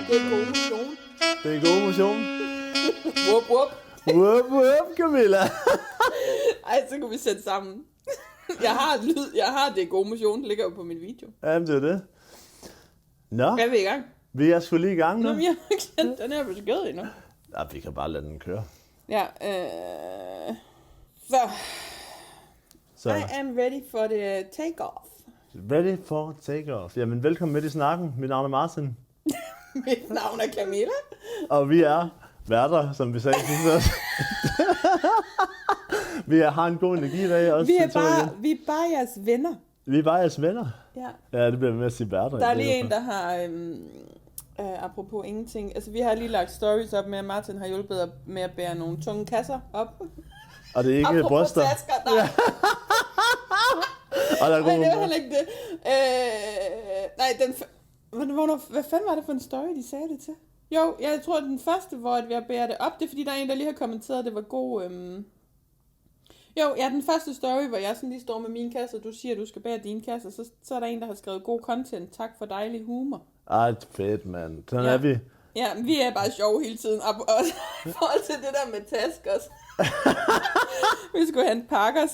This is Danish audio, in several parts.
Det er god motion. Det er god motion. Whoop, whoop. Whoop, whoop, Camilla. Ej, så kan vi sætte sammen. Jeg har det god motion, det ligger jo på min video. Jamen, det er det. Nå, Er vi i gang? vi er sgu lige i gang nu. Nå, jeg har ikke kendt den her besked endnu. Ja, vi kan bare lade den køre. Ja, så. I am ready for the take-off. Ready for take-off. Jamen, velkommen med i snakken. Mit navn er Martin. Mit navn er Camilla. Og vi er værter, som vi sagde sidst. Vi har en god energi i dag. Også Vi er bare jeres venner. Vi er bare jeres venner. Ja. Ja, det bliver med at sige værter. Der er lige en, der har, apropos ingenting, altså vi har lige lagt stories op med, at Martin har hjulpet med at bære nogle tunge kasser op. Og det er ikke apropos bryster. Tasker, nej. Og der er Nej, det var heller ikke det. Hvad fanden var det for en story, de sagde det til? Jo, jeg tror, den første, hvor vi har bæret det op, det er fordi, der er en, der lige har kommenteret, at det var god... den første story, hvor jeg sådan lige står med mine kasser, og du siger, at du skal bære dine kasser, så er der en, der har skrevet god content. Tak for dejlig humor. Ej, fedt, mand. Sådan er vi. Ja, vi er bare sjove hele tiden. Og i forhold til det der med tasker også. Vi skulle have en pakker,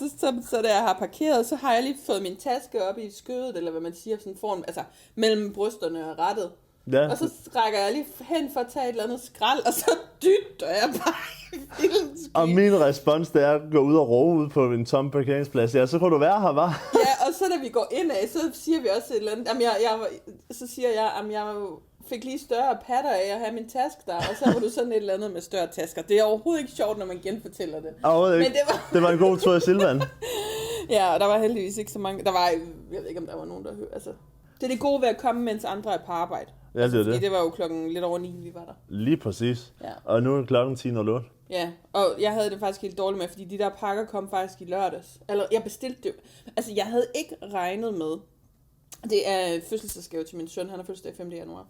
så da jeg har parkeret, så har jeg lige fået min taske op i skødet, eller hvad man siger, sådan foran, altså mellem brysterne og rettet. Ja. Og så rækker jeg lige hen for at tage et eller andet skrald, og så dytter jeg bare i vildens sky. Og min respons, det er at gå ud og råbe ud på en tom parkeringsplads. Ja, så kunne du være her, var. Ja, og så da vi går indad, så siger vi også et eller andet. Jamen, så siger jeg, at jeg fik lige større patter af at have min taske der, og så var du sådan et eller andet med større tasker. Det er overhovedet ikke sjovt, når man genfortæller det. Overhovedet ikke. Men det var en god tur i Silvan. Ja, og der var heldigvis ikke så mange. Jeg ved ikke, om der var nogen, der hørte. Altså, det er det gode ved at komme, mens andre er på arbejde. Ja, det er det. Fordi det var jo klokken lidt over 9, vi var der. Lige præcis. Ja. Og nu er klokken 10.08. Ja, og jeg havde det faktisk helt dårligt med, fordi de der pakker kom faktisk i lørdags. Eller jeg bestilte det. Altså, jeg havde ikke regnet med. Det er fødselsdagsgave til min søn, han har fødselsdag 5. januar.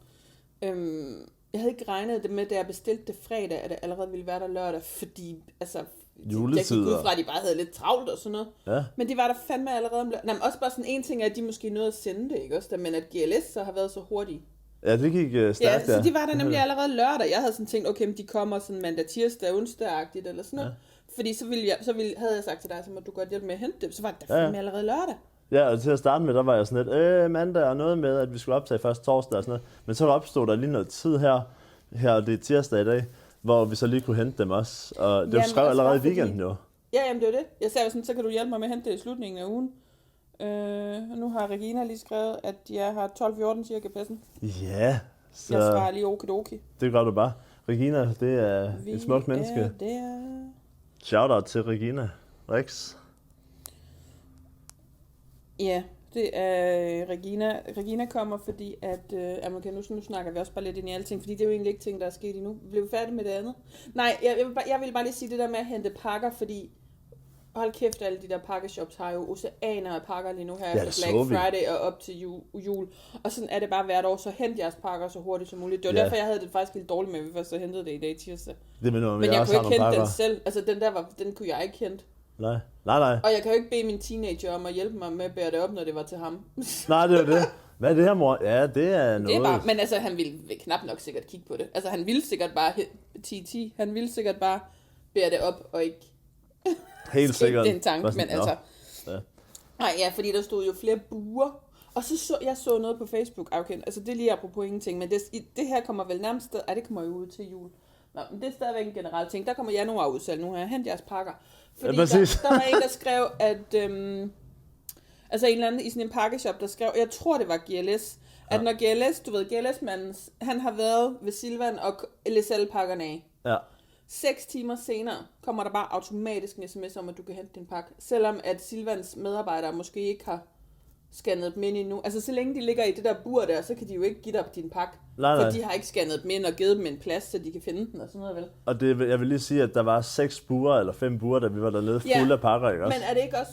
Jeg havde ikke regnet det med, da jeg bestilte det fredag, at det allerede ville være der lørdag, fordi altså, jeg gik ud fra, at de bare havde lidt travlt og sådan noget. Ja. Men de var der fandme allerede om lørdag. Også bare sådan en ting er, at de måske nåede at sende det, ikke også? Men at GLS så har været så hurtige. Ja, det gik stærkt, ja. Så de var der nemlig allerede lørdag. Jeg havde sådan tænkt, okay, men de kommer sådan mandag, tirsdag, onsdag-agtigt eller sådan noget. Ja. Fordi havde jeg sagt til dig, så må du godt hjælpe med at hente det. Så var det der fandme allerede lørdag. Ja, og til at starte med, der var jeg sådan lidt, mandag og noget med, at vi skulle optage først torsdag og sådan noget. Men så opstod der lige noget tid her og det er tirsdag i dag, hvor vi så lige kunne hente dem også. Og det skrev allerede i weekenden jo. Ja, jamen det var det. Jeg sagde sådan, så kan du hjælpe mig med at hente det i slutningen af ugen. Nu har Regina lige skrevet, at jeg har 12-14 cirka passen. Ja, så... Jeg svarer lige okidoki. Det gør du bare. Regina, det er et smukt menneske. Shoutout til Regina Rex. Ja, det er Regina. Regina kommer, fordi at... nu snakker vi også bare lidt ind i alting, fordi det er jo egentlig ikke ting, der er sket endnu. Blev vi færdige med det andet? Nej, jeg vil bare lige sige det der med at hente pakker, fordi... Hold kæft, alle de der pakkeshops har jo oceaner af pakker lige nu her efter Black Friday og op til jul. Og sådan er det bare hvert år, så hent jeres pakker så hurtigt som muligt. Det var derfor, jeg havde det faktisk helt dårligt med, at vi først så hentede det i dag tirsdag. Men jeg kunne ikke hente den selv. Altså den kunne jeg ikke hente. Nej. Og jeg kan jo ikke bede min teenager om at hjælpe mig med at bære det op, når det var til ham. Nej, det var det. Hvad er det her, mor? Ja, det er noget. Det er bare, men altså, han ville knap nok sikkert kigge på det. Altså, han ville sikkert bare 10-10. Han ville sikkert bare bære det op og ikke... Helt sikkert. Det er en tanke, men altså... Ja. Nej, ja, fordi der stod jo flere buer. Og så jeg så noget på Facebook, okay, altså det er lige apropos ingenting, men det her kommer vel nærmest... det kommer jo ud til jul. Nå, men det er stadigvæk en generel ting. Der kommer januar udsalg nu her. Hent jeres pakker. Fordi der var en, der skrev, at... altså en eller anden i sådan en pakkeshop, der skrev... Jeg tror, det var GLS. At når GLS, du ved, GLS-manden, han har været ved Silvan og læst alle pakkerne af. Ja. 6 timer senere kommer der bare automatisk en sms om, at du kan hente din pakke. Selvom at Silvans medarbejdere måske ikke har scannet dem ind endnu. Altså så længe de ligger i det der bur der, så kan de jo ikke give dig din pakke. For de har ikke scannet dem ind og givet dem en plads, så de kan finde den og sådan noget vel. Og jeg vil lige sige, at der var 6 buer eller 5 buer, da vi var dernede fulde af pakker, ikke også? Men er det ikke også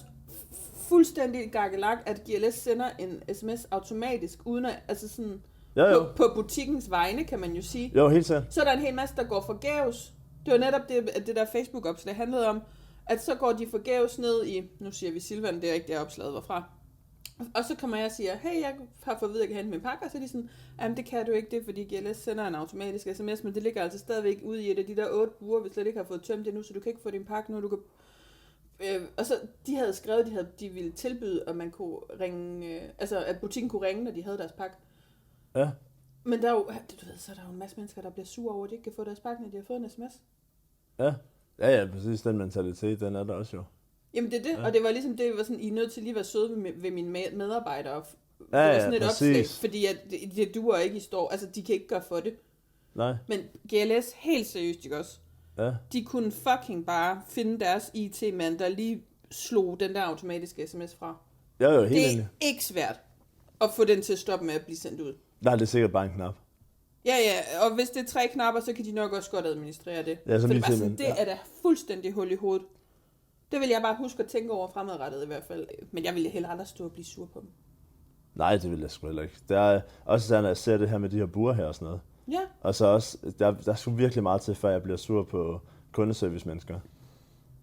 fuldstændig gakkelak, at GLS sender en sms automatisk, uden at, altså sådan... Jo. På butikkens vegne, kan man jo sige. Jo, helt sikkert. Så er der en hel masse, der går forgæves. Det var netop det der Facebook-opslag handlede om, at så går de forgæves ned i, nu siger vi Silvan, det er ikke det opslaget var fra, Og så kommer jeg og siger, hey, jeg har fået at vide, at jeg kan hente min pakke, og så er de sådan, jamen det kan du ikke, det er fordi GLS sender en automatisk sms, men det ligger altså stadigvæk ude i et af de der 8 buer, hvis slet ikke har fået tømt det nu, så du kan ikke få din pakke nu, du kan... og så, de havde skrevet, de ville tilbyde, at man kunne ringe, at butikken kunne ringe, når de havde deres pakke. Ja. Men der er jo, du ved, så er der jo en masse mennesker, der bliver sure over, at de ikke kan få deres pakke, når de har fået en sms. Ja, præcis, den mentalitet, den er der også jo. Jamen det er det, og det var ligesom, det var sådan, I er nødt til lige at være søde ved mine medarbejdere. Det Ja, var sådan et præcis. opslag, fordi at det duer ikke, I står, altså de kan ikke gøre for det. Nej. Men GLS, helt seriøst, ikke også? Ja. De kunne fucking bare finde deres IT-mand, der lige slog den der automatiske sms fra. Jeg er jo helt Det er enig. ikke svært at få den til at stoppe med at blive sendt ud. Nej, det er sikkert bare en knap. Ja, og hvis det er 3 knapper, så kan de nok også godt administrere det. Ja, For som det, lige sådan, det er da fuldstændig hul i hovedet. Det vil jeg bare huske at tænke over fremadrettet i hvert fald. Men jeg ville heller aldrig stå og blive sur på dem. Nej, det vil jeg sgu heller ikke. Der er også sådan, at jeg ser det her med de her buer her og sådan noget. Ja. Og så også, der er sgu virkelig meget til, før jeg bliver sur på kundeservice-mennesker.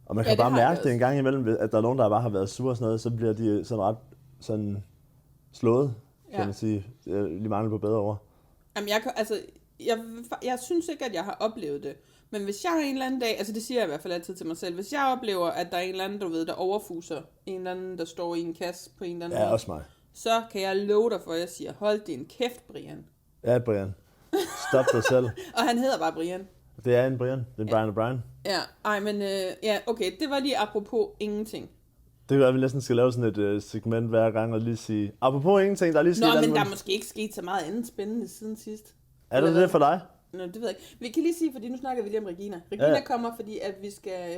Og man kan bare mærke det en gang imellem, at der er nogen, der bare har været sure og sådan noget, så bliver de sådan ret sådan slået, kan man sige. Lige mangel på bedre ord. Jamen, jeg synes ikke, at jeg har oplevet det. Men hvis jeg en eller anden dag, altså det siger jeg i hvert fald altid til mig selv, hvis jeg oplever, at der er en eller anden, du ved, der overfuser en eller anden, der står i en kasse på en eller anden måde, også mig. så kan jeg love dig for, at jeg siger, hold din kæft, Brian. Ja, Brian. Stop dig selv. Og han hedder bare Brian. Det er en Brian. Det er Brian og Brian. Ja, men okay, det var lige apropos ingenting. Det er, at vi næsten skal lave sådan et segment hver gang og lige sige, apropos ingenting, der er lige sket. Nå, men der er måske ikke sket så meget andet spændende siden sidst. Er det for dig? Nå, det ved jeg ikke. Vi kan lige sige, fordi nu snakker vi lige om Regina. Regina kommer, fordi at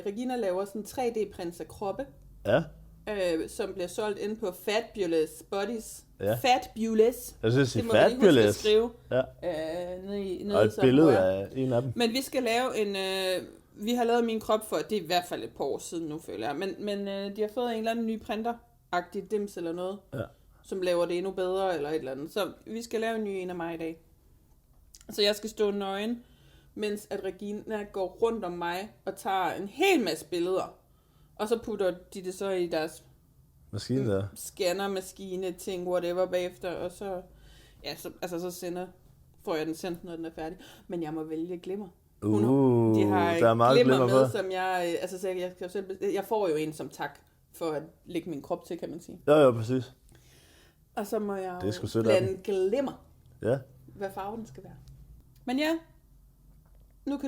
Regina laver sådan 3D-prints af kroppe. Ja. Som bliver solgt inde på Fabulous Bodies. Ja. Fabulous. Jeg synes, det må Fabulous. vi lige huske at skrive. Ja. Nede og et billede af en af dem. Men vi skal lave en... vi har lavet min krop for, det er i hvert fald et par år siden nu, føler jeg. Men de har fået en eller anden ny printer-agtig dims eller noget. Ja. Som laver det endnu bedre eller et eller andet. Så vi skal lave en ny en af mig i dag. Så jeg skal stå nøgen, mens at Regina går rundt om mig og tager en hel masse billeder. Og så putter de det så i deres maskine der. Scannermaskine, ting, whatever bagefter. Og så, ja, så får jeg den sendt, når den er færdig. Men jeg må vælge glimmer. De har der er meget glimmer med, på. Som jeg får jo en som tak for at lægge min krop til, kan man sige. Ja, præcis. Og så må jeg blande glimmer. Ja. Hvad farven skal være. Men ja, nu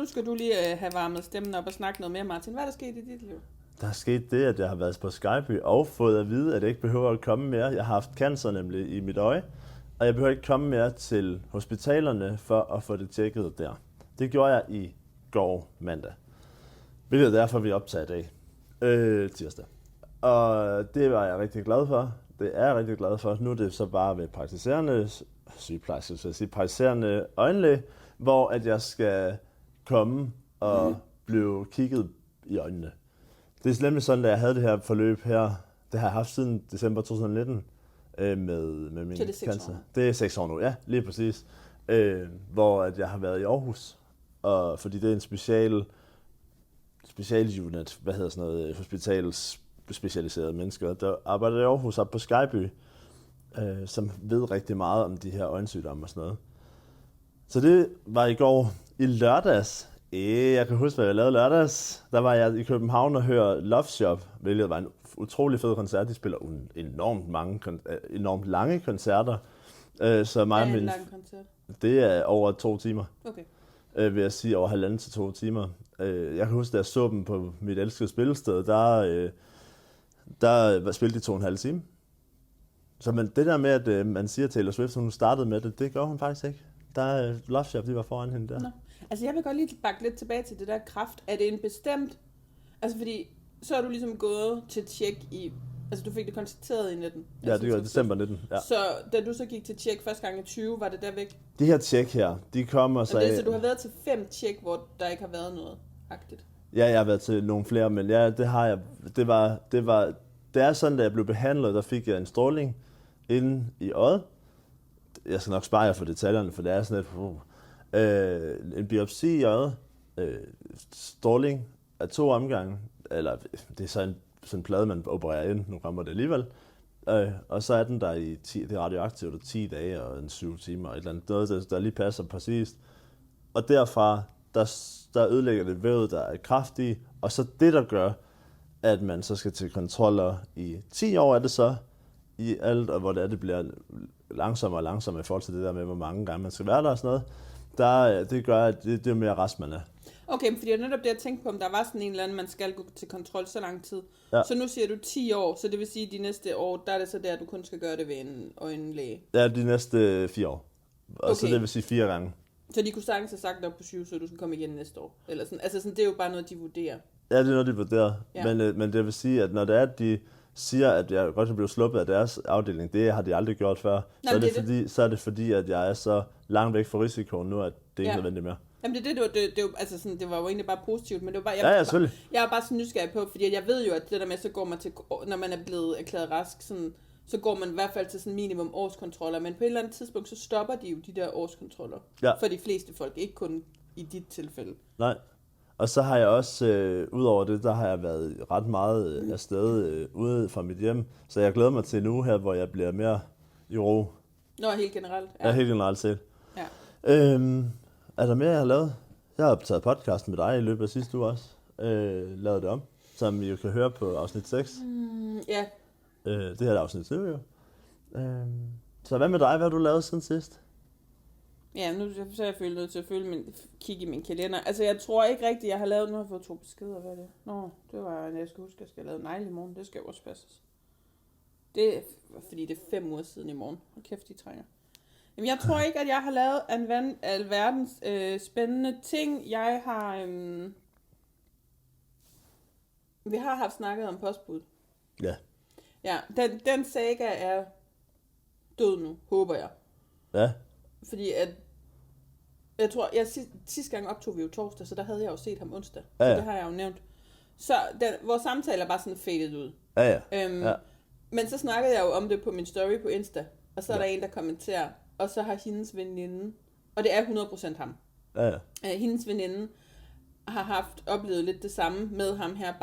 skal du lige have varmet stemmen op og snakke noget mere, Martin. Hvad er der sket i dit liv? Der er sket det, at jeg har været på Skype og fået at vide, at jeg ikke behøver at komme mere. Jeg har haft cancer nemlig i mit øje, og jeg behøver ikke komme mere til hospitalerne for at få det tjekket der. Det gjorde jeg i går mandag. Hvilket er derfor, vi optager i dag. Tirsdag. Og det var jeg rigtig glad for. Det er jeg rigtig glad for. Nu er det så bare ved praktiserende sygeplejerske, så jeg sige, praktiserende øjenlæge, hvor at jeg skal komme og blive kigget i øjnene. Det er nemlig sådan, at jeg havde det her forløb her, det har jeg haft siden december 2019 med min cancer. Det er 6 år nu, ja, lige præcis. Hvor at jeg har været i Aarhus, og fordi det er en specialunit, hospitalsspecialiserede mennesker, der arbejder i Aarhus op på Skyby, som ved rigtig meget om de her øjensygdomme og sådan noget. Så det var i går i lørdags. Jeg kan huske, hvad jeg lavede lørdags. Der var jeg i København og hørte Love Shop, hvilket var en utrolig fed koncert. De spiller enormt lange koncerter. Så mig hvad er en lang koncert? Det er over 2 timer. Okay. Vil jeg sige, over 1,5 til 2 timer. Jeg kan huske, da jeg så dem på mit elskede spillested, der spilte de 2,5 timer. Så men det der med, at man siger til Taylor Swift, hun startede med det, det gør hun faktisk ikke. Love Shop, de var foran hende der. Nå. Altså jeg vil godt lige bakke lidt tilbage til det der kræft. Er det en bestemt... Altså fordi, så er du ligesom gået til tjek i... Altså du fik det konstateret i 19. Ja, det var december 19. Ja. Så da du så gik til tjek første gang i 20, var det der væk? De her tjek her, de kommer så af... Så du har været til 5 tjek, hvor der ikke har været noget agtigt? Ja, jeg har været til nogle flere, men ja, det har jeg. Det er sådan, da jeg blev behandlet, der fik jeg en stråling inde i øjet. Jeg skal nok spare jer for detaljerne, for det er sådan en biopsi i øjet, stråling af 2 omgange, eller det er så sådan en plade, man opererer ind, nu kommer det alligevel, Og så er den der i 10, det er radioaktivt i 10 dage og en 7 timer, et eller andet, noget, der lige passer præcist. Og derfra, der ødelægger det vævet, der er kraftigt, og så det, der gør, at man så skal til kontroller i 10 år, er det så, i alt, og hvor det bliver langsommere og langsommere i forhold til det der med, hvor mange gange man skal være der og sådan noget, det gør, at det er mere rest, man er. Okay, fordi jeg netop det, jeg tænkte på, om der var sådan en eller anden, man skal gå til kontrol så lang tid. Ja. Så nu siger du 10 år, så det vil sige, at de næste år, der er det så der, du kun skal gøre det ved en øjenlæge. Ja, de næste 4 år. Og så det vil sige 4 gange. Så de kunne sagtens have sagt op på 7, så du skal komme igen næste år. Eller sådan. Altså sådan, det er jo bare noget, de vurderer. Ja, det er noget, de vurderer. Ja. Men det vil sige, at når det er, at de siger, at jeg godt kan blive sluppet af deres afdeling, det har de aldrig gjort før. Så er det fordi, at jeg er så langt væk fra risikoen nu, at det ikke er nødvendigt mere. Jamen altså sådan, det var jo egentlig bare positivt, men det var bare, jeg er bare så nysgerrig på, fordi jeg ved jo, at det der med, så går man til, når man er blevet erklæret rask, sådan, så går man i hvert fald til sådan minimum årskontroller, men på et eller andet tidspunkt, så stopper de jo de der årskontroller. Ja. For de fleste folk, ikke kun i dit tilfælde. Nej. Og så har jeg også, udover det, der har jeg været ret meget afsted ude fra mit hjem, så jeg glæder mig til en uge her, hvor jeg bliver mere i ro. Nå, helt generelt. Ja, helt generelt set. Ja. Er der mere, jeg har lavet? Jeg har optaget podcasten med dig i løbet af sidste uge også. Lavet det om, som I jo kan høre på afsnit 6. Ja. Det her er afsnit 7 jo. Så hvad med dig? Hvad har du lavet siden sidst? Ja, nu så er jeg nødt til at kigge i min kalender. Altså, jeg tror ikke rigtigt, jeg har lavet... Nu har jeg fået 2 beskeder, hvad er det? Nå, det var, jeg skal huske, at jeg skal lave negle i morgen. Det skal jo også passes. Det er, fordi det er 5 uger siden i morgen. Hold kæft, de trænger. Jamen, jeg tror ikke, at jeg har lavet alverdens spændende ting. Jeg har... vi har haft snakket om postbud. Ja. Ja, den saga er død nu, håber jeg. Ja. Fordi at... Jeg tror, sidste gang optog vi jo torsdag, så der havde jeg jo set ham onsdag. Ja, ja. Så det har jeg jo nævnt. Så vores samtale er bare sådan faded ud. Ja. Men så snakkede jeg jo om det på min story på Insta. Og så er der en, der kommenterer. Og så har hendes veninde, og det er 100% ham. Ja. Hendes veninde har oplevet lidt det samme med ham her,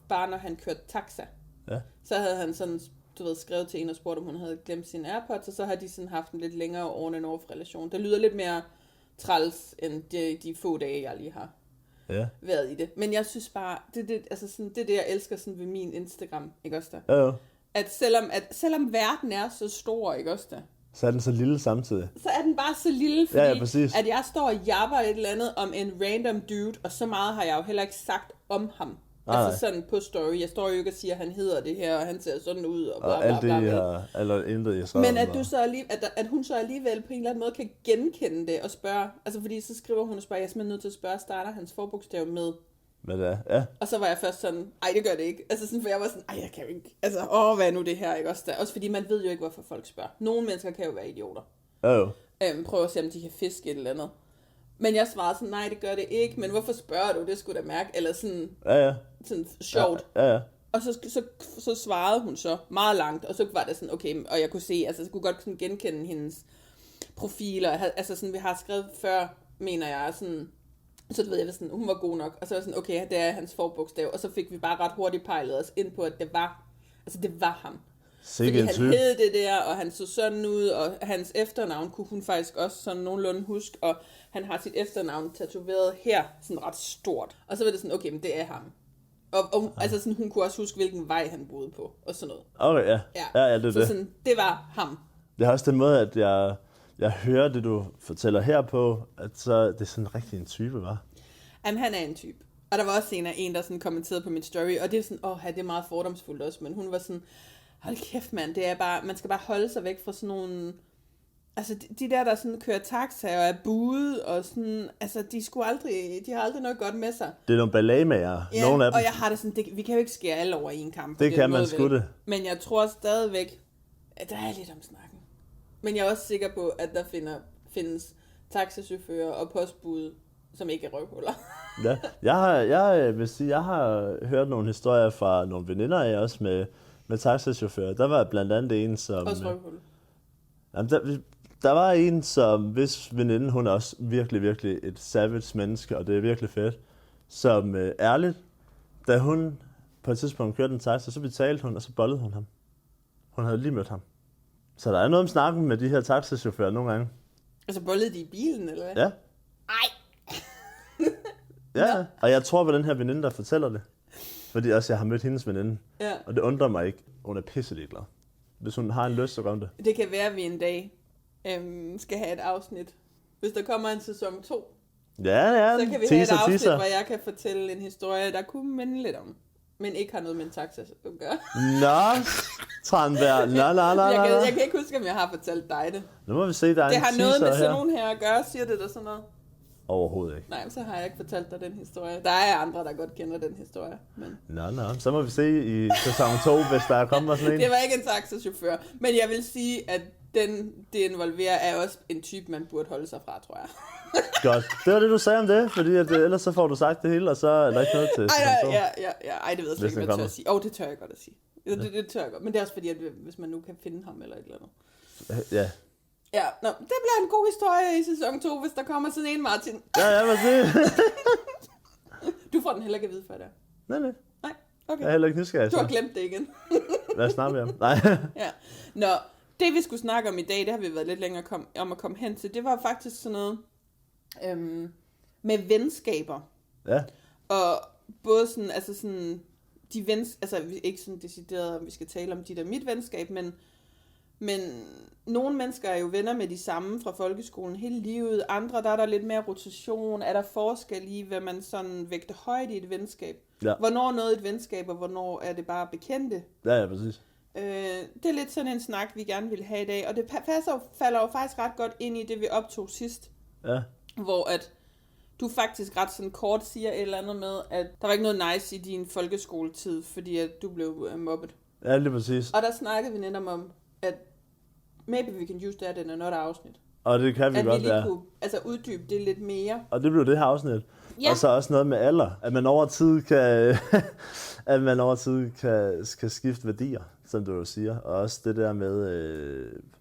bare når han kørte taxa. Ja. Så havde han sådan, skrevet til en og spurgt, om hun havde glemt sine AirPods, og så har de sådan haft en lidt længere on-and-off relation. Det lyder lidt mere træls, end de få dage, jeg lige har været i det. Men jeg synes bare, det er det, jeg elsker sådan ved min Instagram, ikke også da? Ja. At selvom verden er så stor, ikke også da? Så er den så lille samtidig. Så er den bare så lille, fordi at jeg står og jabber et eller andet om en random dude, og så meget har jeg jo heller ikke sagt om ham. Altså sådan på story. Jeg står jo ikke og siger, at han hedder det her, og han ser sådan ud, og bla bla bla. Og alt det, eller intet, jeg skrev. Men at, at hun så alligevel på en eller anden måde kan genkende det og spørge. Altså fordi så skriver hun og spørger, jeg er simpelthen nødt til at spørge, starter hans forbogstav med? Men det ja. Og så var jeg først sådan, ej det gør det ikke. Altså sådan, for jeg var sådan, ej jeg kan jo ikke. Altså, hvad er nu det her, ikke også der? Også fordi man ved jo ikke, hvorfor folk spørger. Nogle mennesker kan jo være idioter. Jo. Prøv at se, om de kan fiske et eller andet. Men jeg svarede sådan, nej det gør det ikke, men hvorfor spørger du, det skulle da mærke, eller sådan, sådan sjovt. Ja. Og så svarede hun så meget langt, og så var det sådan, okay, og jeg kunne se, altså jeg kunne godt sådan genkende hendes profiler, altså sådan, vi har skrevet før, mener jeg, sådan, så du ved jeg, sådan, hun var god nok, og så var sådan, okay, det er hans forbogstav, og så fik vi bare ret hurtigt pejlet os ind på, at det var ham. Fordi han hed det der, og han så sådan ud, og hans efternavn kunne hun faktisk også sådan nogenlunde huske, og han har sit efternavn tatoveret her, sådan ret stort. Og så var det sådan, okay, men det er ham. Og altså sådan, hun kunne også huske, hvilken vej han boede på, og sådan noget. Okay, ja, det er så det. Sådan, det var ham. Det er også den måde, at jeg hører det, du fortæller her på, at så det er sådan rigtig en type, hva'? Jamen, han er en type. Og der var også en, der sådan kommenterede på min story, og det er sådan, det er meget fordomsfuldt også, men hun var sådan, hold kæft mand, det er bare, man skal bare holde sig væk fra sådan nogle, altså de der sådan kører taxa og er buet, og sådan, altså de har aldrig noget godt med sig. Det er nogle ballademager, nogle af dem. Og jeg har det sådan, vi kan jo ikke skære alle over i en kamp. Det kan man sgu det. Men jeg tror stadigvæk, at der er lidt om snakken. Men jeg er også sikker på, at der findes taxachauffører og postbud, som ikke er røvhuller. Jeg vil sige, jeg har hørt nogle historier fra nogle veninder af os med taxachauffører. Der var blandt andet en, som... Også røvhuller. Jamen, der var en, som hvis veninde, hun er også virkelig, virkelig et savage menneske, og det er virkelig fedt, som ærligt, da hun på et tidspunkt kørte en taxa, så betalte hun, og så bollede hun ham. Hun havde lige mødt ham. Så der er noget om snakken med de her taxichauffører nogle gange. Altså bollede de i bilen, eller hvad? Ja. Ej! Ja, og jeg tror på den her veninde, der fortæller det. Fordi også jeg har mødt hendes veninde. Ja. Og det undrer mig ikke. Hun er pisselig glad. Hvis hun har en lyst, så gør hun det. Det kan være, at vi en dag skal have et afsnit. Hvis der kommer en sæson 2, Ja, så kan vi have et afsnit, hvor jeg kan fortælle en historie, der kunne minde lidt om. Men ikke har noget med en taxa at gøre. Nå, Tranberg. Jeg kan ikke huske, om jeg har fortalt dig det. Nu må vi se, der er Det en har noget med teaser sådan her. nogen her at gøre, siger det der sådan noget? Overhovedet ikke. Nej, så har jeg ikke fortalt dig den historie. Der er andre, der godt kender den historie. Men... Nå, så må vi se i sæson 2, hvis der kommer sådan en. Det var ikke en taxachauffør, men jeg vil sige, at det involverer er også en type, man burde holde sig fra, tror jeg. Godt. Det var det, du sagde om det, fordi at, ellers så får du sagt det hele, og så er der ikke noget til sæson 2. Ej, det ved jeg slet ikke, hvad jeg tør at sige. Det tør jeg godt at sige. Det tør jeg godt. Men det er også fordi, at hvis man nu kan finde ham eller et eller andet. Ja. Ja, det bliver en god historie i sæson 2, hvis der kommer sådan en, Martin. Ja, hvad det? Du får den heller ikke at vide før der. Nej. Nej, okay. Jeg er heller ikke nysgerrig. Du har glemt det igen. Hvad snakker vi om? Nej. Ja. Nå, det vi skulle snakke om i dag, det har vi været lidt længere om at komme hen til, det var faktisk sådan noget med venskaber. Ja. Og både sådan, altså sådan, altså ikke sådan decideret, om vi skal tale om dit og mit venskab, men nogle mennesker er jo venner med de samme fra folkeskolen hele livet. Andre, der er der lidt mere rotation. Er der forskel i, hvad man sådan vægter højt i et venskab? Ja. Hvornår er noget et venskab, og hvornår er det bare bekendte? Ja, præcis. Det er lidt sådan en snak, vi gerne vil have i dag. Og det falder jo faktisk ret godt ind i det, vi optog sidst. Ja. Hvor at du faktisk ret sådan kort siger et eller andet med, at der var ikke noget nice i din folkeskoletid, fordi at du blev mobbet. Ja, lige præcis. Og der snakkede vi netop om, at maybe we can use that in another afsnit. Og det kan vi at godt, vi lige kunne uddybe det lidt mere. Og det blev det her afsnit. Ja. Og så også noget med alder. At man over tid kan skifte værdier, som du jo siger. Og også det der med,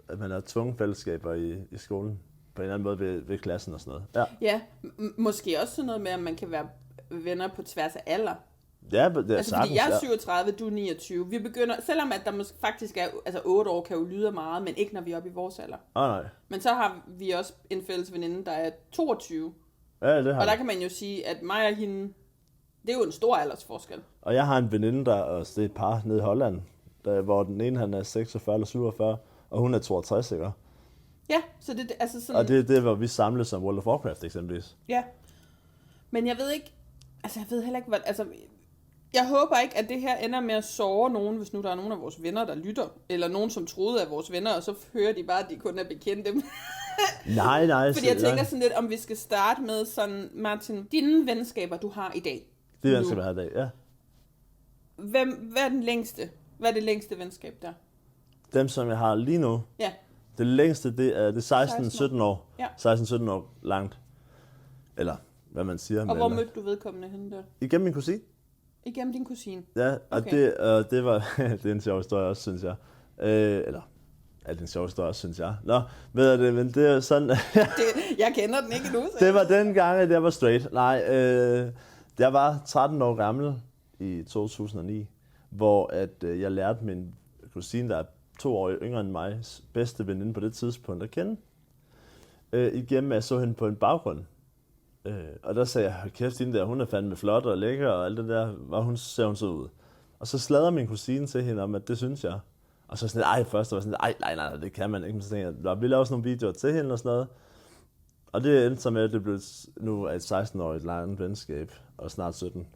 at man har tvunget fællesskaber i skolen. På en eller anden måde ved klassen og sådan noget. Ja, måske også sådan noget med, at man kan være venner på tværs af alder. Ja, det er altså, sagtens, fordi jeg er 37, du er 29. Vi begynder, selvom at der måske faktisk er, 8 år kan jo lyde meget, men ikke når vi er oppe i vores alder. Nej. Men så har vi også en fælles veninde, der er 22. Ja, det har og der kan man jo sige, at mig og hende, det er jo en stor aldersforskel. Og jeg har en veninde, der er et par nede i Holland, hvor den ene han er 46 eller 47, og hun er 62, ikke? Ja, så det altså sådan... Og det er det, hvor vi samles som World of Warcraft eksempelvis. Ja, men jeg ved ikke, jeg ved heller ikke, hvad... Jeg håber ikke, at det her ender med at såre nogen, hvis nu der er nogen af vores venner, der lytter, eller nogen, som troede af vores venner, og så hører de bare, at de kun er bekendte. Nej. Fordi jeg tænker sådan lidt, om vi skal starte med sådan, Martin, dine venskaber, du har i dag. Det er venskaber, jeg har i dag, ja. Hvad er den længste? Hvad er det længste venskab der? Dem, som jeg har lige nu? Ja. Det længste, det er 16-17 år. Ja. 16-17 år langt. Eller, hvad man siger. Og hvor mødte du vedkommende henne der? Igennem min kusine. Igennem din kusine? Ja, og okay. det var det er en sjov historie også, synes jeg. Det er en sjov historie også, synes jeg. Nå, ved det, men det er sådan... jeg kender den ikke endnu. Det var den gang, at jeg var straight. Nej, jeg var 13 år gammel i 2009, hvor at jeg lærte min kusine, der er 2 år yngre end mig, bedste veninde på det tidspunkt at kende. Igennem at jeg så hende på en baggrund. Og der sagde jeg, kæft, hende der, hun er fandme flot og lækker, og alt det der, ser hun så ud. Og så sladrer min kusine til hende om, at det synes jeg. Og så sådan først var sådan nej, det kan man ikke. Men så tænkte jeg, vi laver også nogle videoer til hende og sådan noget. Og det endte så med, at det blev nu et 16-årigt langt venskab, og snart 17.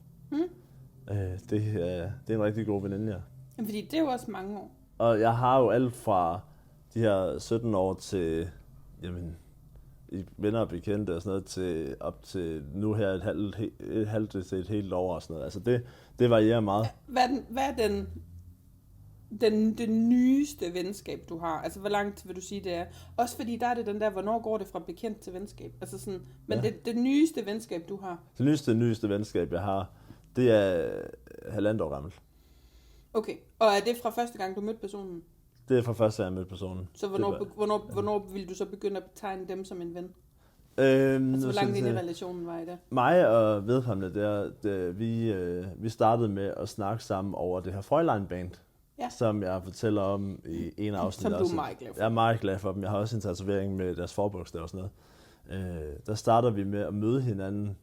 Det er en rigtig god veninde, ja. Jamen, fordi det er jo også mange år. Og jeg har jo alt fra de her 17 år til, venner og bekendte og sådan noget, til op til nu her et halvt til et helt år og sådan noget. Altså det varierer meget. Hvad er det nyeste venskab, du har? Altså, hvor langt vil du sige, det er? Også fordi der er det den der, hvornår går det fra bekendt til venskab? Altså sådan, men ja. det nyeste venskab, du har? Det nyeste venskab, jeg har, det er 1,5 år gammelt. Okay, og er det fra første gang, du mødte personen? Det er fra første gang, jeg mødte personen. Så hvornår vil du så begynde at betegne dem som en ven? Altså, hvor langt ind i relationen var I der? Mig og vedkommende, vi startede med at snakke sammen over det her Fräulein-band. som jeg fortæller om i en af afsnit. Som du er meget glad for. Jeg er meget glad for dem. Jeg har også en tatovering med deres forbogstaver og sådan noget. Der starter vi med at møde hinanden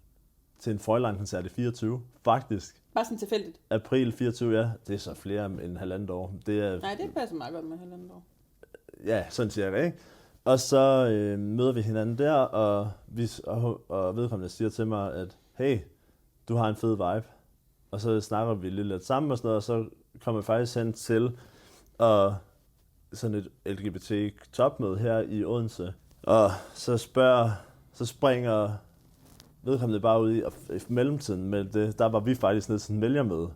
til en Fräulein-koncert i 24, faktisk. Bare sådan tilfældigt? April 24, ja. Det er så flere end halvandet år. Nej, det passer meget godt med halvandet år. Ja, sådan cirka, ikke? Og så møder vi hinanden der, og vedkommende siger til mig, at hey, du har en fed vibe. Og så snakker vi lidt sammen og sådan noget, og så kommer jeg faktisk hen til sådan et LGBT-topmøde her i Odense. Og så springer vedkommende bare ud i mellemtiden med det. Der var vi faktisk nede til en vælgermøde,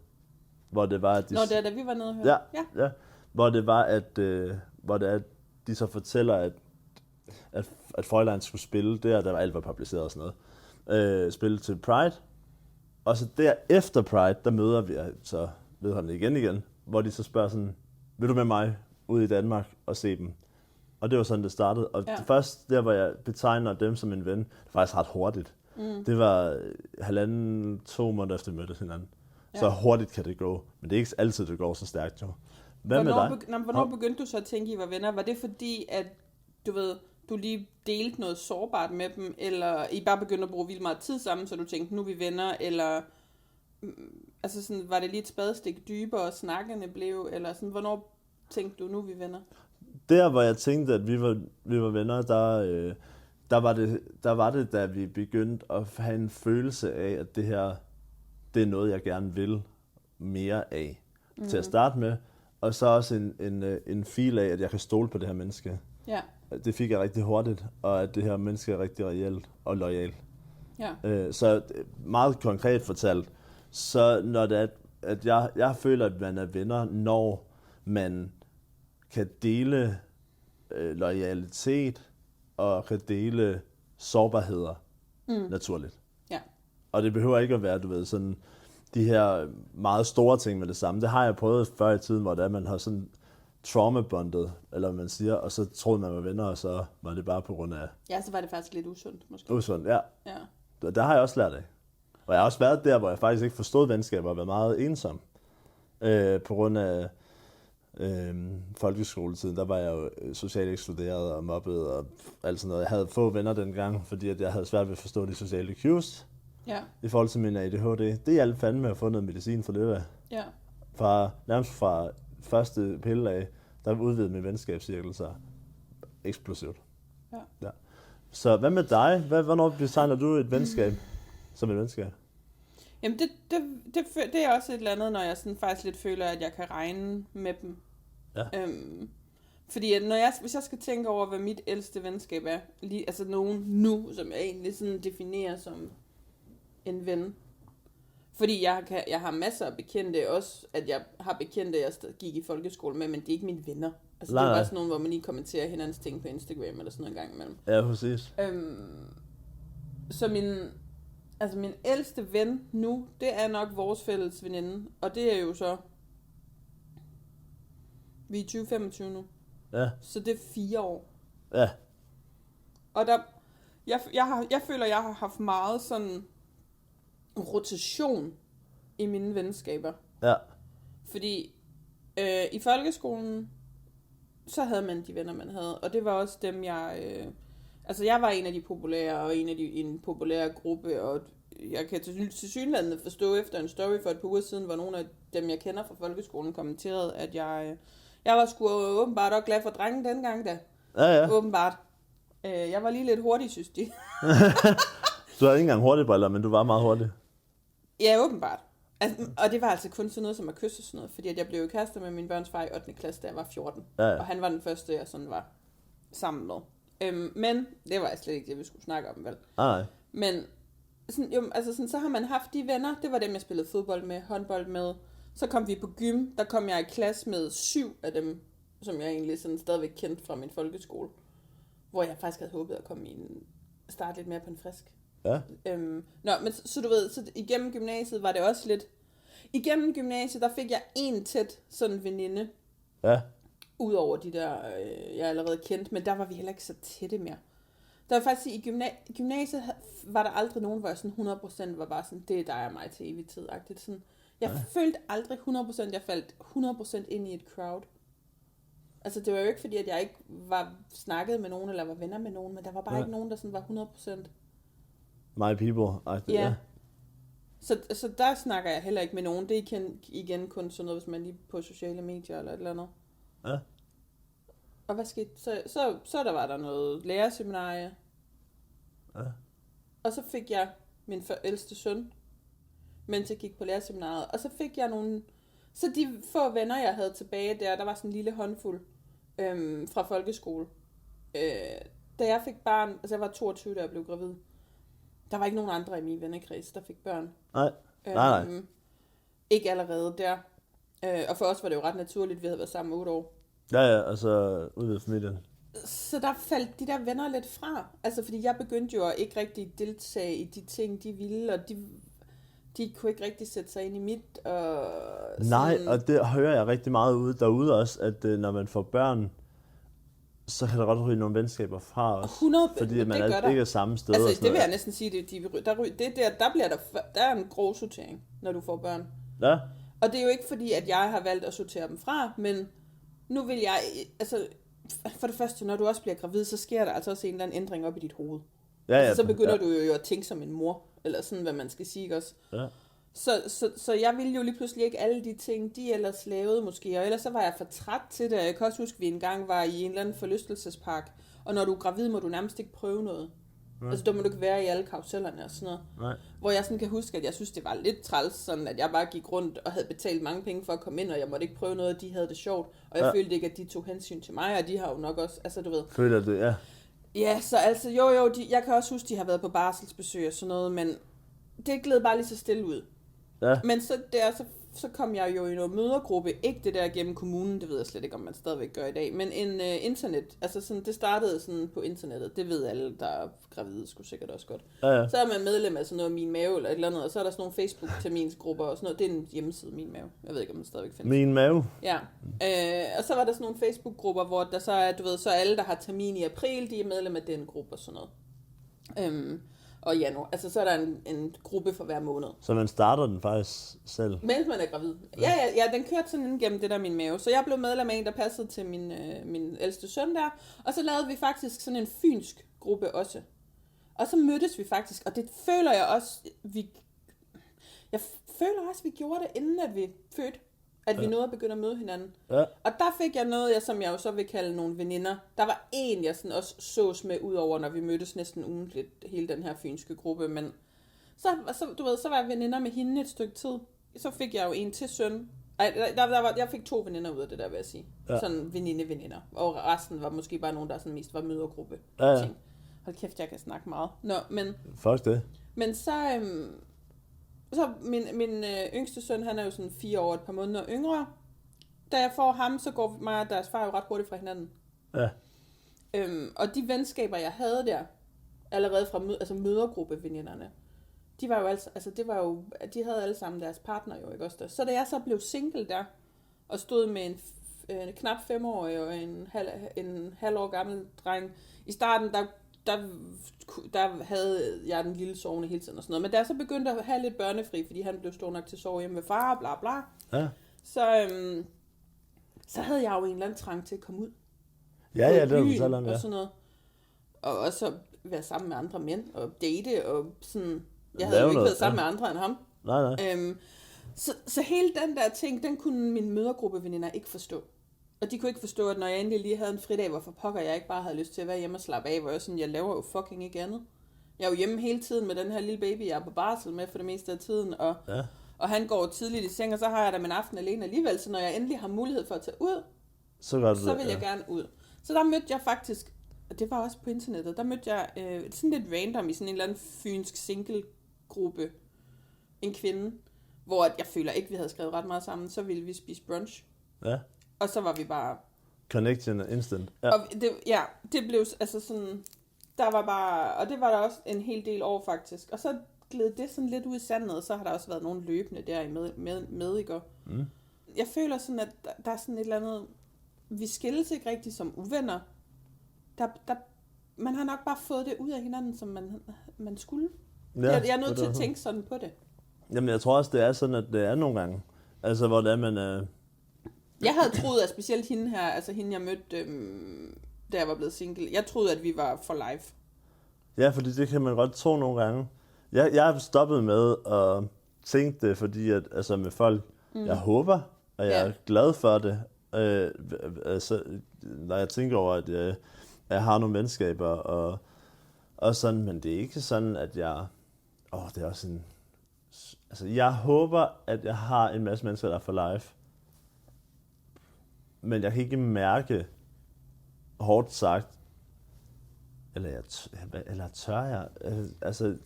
hvor det var, at det er da vi var nede og høre. Ja. Hvor det var, at de så fortæller, at Fräulein skulle spille der alt var publiceret og sådan noget. Spille til Pride. Og så der efter Pride, der møder vi så vedkommende igen, hvor de så spørger sådan, vil du med mig ud i Danmark og se dem? Og det var sådan, det startede. Og først der, hvor jeg betegner dem som en ven, det var faktisk ret hurtigt. Det var 1,5-2 måneder efter vi mødte hinanden. Så hurtigt kan det gå. Men det er ikke altid, det går så stærkt, jo. Hvornår begyndte du så at tænke, I var venner? Var det fordi, at du lige delte noget sårbart med dem, eller I bare begyndte at bruge vildt meget tid sammen, så du tænkte, nu er vi venner, eller altså sådan, var det lige et spadestik dybere, og snakkerne blev, eller sådan, hvornår tænkte du, nu er vi venner? Der, hvor jeg tænkte, at vi var venner, der var det, da vi begyndte at have en følelse af, at det her, det er noget, jeg gerne vil mere af, til at starte med, og så også en feel af, at jeg kan stole på det her menneske. Ja. Det fik jeg rigtig hurtigt, og at det her menneske er rigtig reelt og loyal. Ja. Så meget konkret fortalt, så når det er, at jeg føler, at man er venner, når man kan dele loyalitet og kan dele sårbarheder naturligt. Ja. Og det behøver ikke at være, sådan de her meget store ting med det samme. Det har jeg prøvet før i tiden, hvor man har sådan trauma-bondet, eller hvad man siger, og så troede man var venner, og så var det bare på grund af... Ja, så var det faktisk lidt usundt, måske. Usundt, ja. Ja. Der har jeg også lært af. Og jeg har også været der, hvor jeg faktisk ikke forstod venskaber, og været meget ensom. På grund af folkeskoletiden, der var jeg jo socialt ekskluderet og mobbet og alt sådan noget. Jeg havde få venner dengang, fordi at jeg havde svært ved at forstå de sociale cues. Ja. I forhold til min ADHD. Det hjalp fandme at få noget medicin for det. Ja. Nærmest fra første pille af, der udvidede min venskabscirkel sig eksplosivt. Ja. Så hvad med dig? Hvornår betegner du et venskab som et venskab? Jamen det er også et eller andet, når jeg sådan faktisk lidt føler, at jeg kan regne med dem. Ja. Fordi at hvis jeg skal tænke over, hvad mit ældste venskab er, altså nogen nu, som jeg egentlig sådan definerer som en ven. Fordi jeg har masser af bekendte, også at jeg har bekendte, jeg gik i folkeskole med, men det er ikke mine venner. Altså det er bare sådan nogle, hvor man lige kommenterer hinandens ting på Instagram eller sådan noget gang imellem. Ja, præcis. Så min ældste ven nu, det er nok vores fælles veninde, og det er jo så, vi er 2025 nu. Ja. Så det er 4 år. Ja. Og jeg føler, jeg har haft meget sådan rotation i mine venskaber. Ja. Fordi i folkeskolen, så havde man de venner, man havde. Og det var også dem, jeg var en af de populære, og en populær gruppe, og jeg kan til synligheden forstå efter en story for et par uger siden, hvor nogle af dem, jeg kender fra folkeskolen, kommenterede, at jeg var sgu åbenbart også glad for drengen dengang da. Ja. Åbenbart. Jeg var lige lidt hurtig, synes de. Du havde ikke engang hurtigbriller, men du var meget hurtig. Ja, åbenbart. Altså, og det var altså kun sådan noget som at kysse og sådan noget, fordi at jeg blev jo kærester med min børns far i 8. klasse, da jeg var 14. Ja. Og han var den første, jeg sådan var sammen med. Men det var slet ikke det, vi skulle snakke om, vel? Nej. Men så har man haft de venner, det var dem, jeg spillede fodbold med, håndbold med. Så kom vi på gym, der kom jeg i klasse med 7 af dem, som jeg egentlig sådan stadigvæk kendte fra min folkeskole. Hvor jeg faktisk havde håbet at komme starte lidt mere på en frisk. Ja. Men så du ved, så igennem gymnasiet var det også lidt... Igennem gymnasiet, der fik jeg en tæt sådan veninde. Ja. Udover de der, jeg allerede kendte, men der var vi heller ikke så tætte mere. Der var faktisk i gymnasiet var der aldrig nogen, hvor jeg sådan 100% var bare sådan, det er dig og mig til evig tid. Sådan, Jeg følte aldrig 100%, jeg faldt 100% ind i et crowd. Altså, det var jo ikke fordi, at jeg ikke var snakket med nogen, eller var venner med nogen, men der var bare ikke nogen, der sådan var 100%. My people. Ja. Så der snakker jeg heller ikke med nogen. Det er igen kun sådan noget, hvis man lige på sociale medier eller et eller andet. Ja. Og hvad skete? Så der var der noget lærerseminarie. Ja. Og så fik jeg min ældste søn, mens jeg gik på lærerseminariet. Og så fik jeg nogle... Så de få venner, jeg havde tilbage der var sådan en lille håndfuld fra folkeskole. Da jeg fik barn, altså jeg var 22, da jeg blev gravid, der var ikke nogen andre i min vennekreds, der fik børn. Nej. Ikke allerede der. Og for os var det jo ret naturligt, vi havde været sammen 8 år. Ja, altså ude ved familien. Så der faldt de der venner lidt fra. Altså fordi jeg begyndte jo at ikke rigtig deltage i de ting, de ville, og de kunne ikke rigtig sætte sig ind i mit. Og Nej, og det hører jeg rigtig meget derude også, at når man får børn, så kan der godt ryge nogle venskaber fra os. 100, fordi man ikke er samme sted. Altså det vil jeg næsten sige, der er en grov sortering, når du får børn. Ja. Og det er jo ikke fordi, at jeg har valgt at sortere dem fra, men nu vil jeg, altså for det første, når du også bliver gravid, så sker der altså også en eller anden ændring op i dit hoved. Ja, altså, så begynder du jo at tænke som en mor, eller sådan, hvad man skal sige også. Ja. Så jeg ville jo lige pludselig ikke alle de ting, de ellers lavede måske, og ellers så var jeg for træt til det. Jeg kan også huske, at vi engang var i en eller anden forlystelsespark, og når du er gravid, må du nærmest ikke prøve noget. Nej. Altså, der må du ikke være i alle karusellerne og sådan noget. Nej. Hvor jeg sådan kan huske, at jeg synes, det var lidt træls, sådan at jeg bare gik rundt og havde betalt mange penge for at komme ind, og jeg måtte ikke prøve noget, og de havde det sjovt. Og jeg følte ikke, at de tog hensyn til mig, og de har jo nok også, altså du ved. Føler det, ja. Ja, så altså, jeg kan også huske, de har været på barselsbesøg og sådan noget, men det gled bare lige så stille ud. Ja. Men så kom jeg jo i noget mødergruppe, ikke det der gennem kommunen, det ved jeg slet ikke, om man stadigvæk gør i dag, men en internet, altså sådan, det startede sådan på internettet, det ved alle, der er gravide, skulle sikkert også godt. Ja. Så er man medlem af sådan noget Min Mave eller et eller andet, og så er der sådan nogle Facebook-terminsgrupper og sådan noget, det er en hjemmeside, Min Mave, jeg ved ikke, om den stadigvæk findes. Min Mave? Ja, og så var der sådan nogle Facebook-grupper, hvor der så er, du ved, så alle, der har termin i april, de er medlem af den gruppe og sådan noget. Og januar. Altså, så er der en gruppe for hver måned. Så man starter den faktisk selv? Mens man er gravid. Ja, den kørte sådan gennem det der Min Mave. Så jeg blev medlem af en, der passede til min ældste søn der. Og så lavede vi faktisk sådan en fynsk gruppe også. Og så mødtes vi faktisk, og det føler jeg også, vi gjorde det, inden at vi fødte. At vi nåede at begynde at møde hinanden. Ja. Og der fik jeg noget, som jeg jo så vil kalde nogle veninder. Der var en, jeg sådan også sås med ud over, når vi mødtes næsten ugentligt, hele den her fynske gruppe. Men så var jeg veninder med hende et stykke tid. Så fik jeg jo en til søn. Jeg fik 2 veninder ud af det der, vil jeg sige. Ja. Sådan veninder. Og resten var måske bare nogen, der sådan mest var mødergruppe. Ja. Hold kæft, jeg kan snakke meget. Nå, men... Fuck det. Men så min yngste søn, han er jo sådan 4 år, et par måneder yngre. Da jeg får ham, så går mig og deres far jo ret hurtigt fra hinanden. Ja. Og de venskaber, jeg havde der, allerede fra mødergruppeveninderne, de var jo de havde alle sammen deres partner jo, ikke også der. Så da jeg så blev single der, og stod med en knap 5-årig og en halv år gammel dreng, i starten, der havde jeg den lille sovende hele tiden og sådan noget. Men da jeg så begyndte at have lidt børnefri, fordi han blev stor nok til at sove hjemme med far, bla bla, ja. Så havde jeg jo en eller anden trang til at komme ud. Ja, det var du selv om, ja. Og sådan noget. Og også være sammen med andre mænd, og date, og sådan. Jeg havde jo ikke været sammen med andre end ham. Nej. Så hele den der ting, den kunne mine mødergruppeveninder ikke forstå. Og de kunne ikke forstå, at når jeg endelig lige havde en fridag, hvorfor pokker jeg ikke bare havde lyst til at være hjemme og slappe af, hvor jeg laver jo fucking ikke andet. Jeg er jo hjemme hele tiden med den her lille baby, jeg er på barsel med for det meste af tiden, og han går tidligt i seng, og så har jeg da min aften alene alligevel, så når jeg endelig har mulighed for at tage ud, så vil jeg gerne ud. Så der mødte jeg faktisk, og det var også på internettet, der mødte jeg sådan lidt random i sådan en eller anden fynsk single-gruppe, en kvinde, hvor jeg føler ikke, vi havde skrevet ret meget sammen, så ville vi spise brunch. Ja. Og så var vi bare... Connection instant. Ja. Og det blev altså sådan... Der var bare... Og det var der også en hel del år faktisk. Og så gled det sådan lidt ud i sandet, og så har der også været nogle løbende der med ikke? Mm. Jeg føler sådan, at der er sådan et eller andet... Vi skilles ikke rigtig som uvenner. Man har nok bare fået det ud af hinanden, som man skulle. Ja, jeg er nødt til at tænke sådan på det. Jamen, jeg tror også, det er sådan, at det er nogle gange. Altså, hvor det er, man... Jeg havde troet, at specielt hende her, altså hende, jeg mødte, da jeg var blevet single, jeg troede, at vi var for live. Ja, fordi det kan man godt tro nogle gange. Jeg har stoppet med at tænke det, fordi at, altså med folk, jeg håber, og jeg er glad for det. Altså, når jeg tænker over, at jeg har nogle venskaber, og sådan, men det er ikke sådan, at jeg... det er også en... Altså, jeg håber, at jeg har en masse mennesker, der er for live. Men jeg kan ikke mærke, hårdt sagt, eller tør jeg? Altså,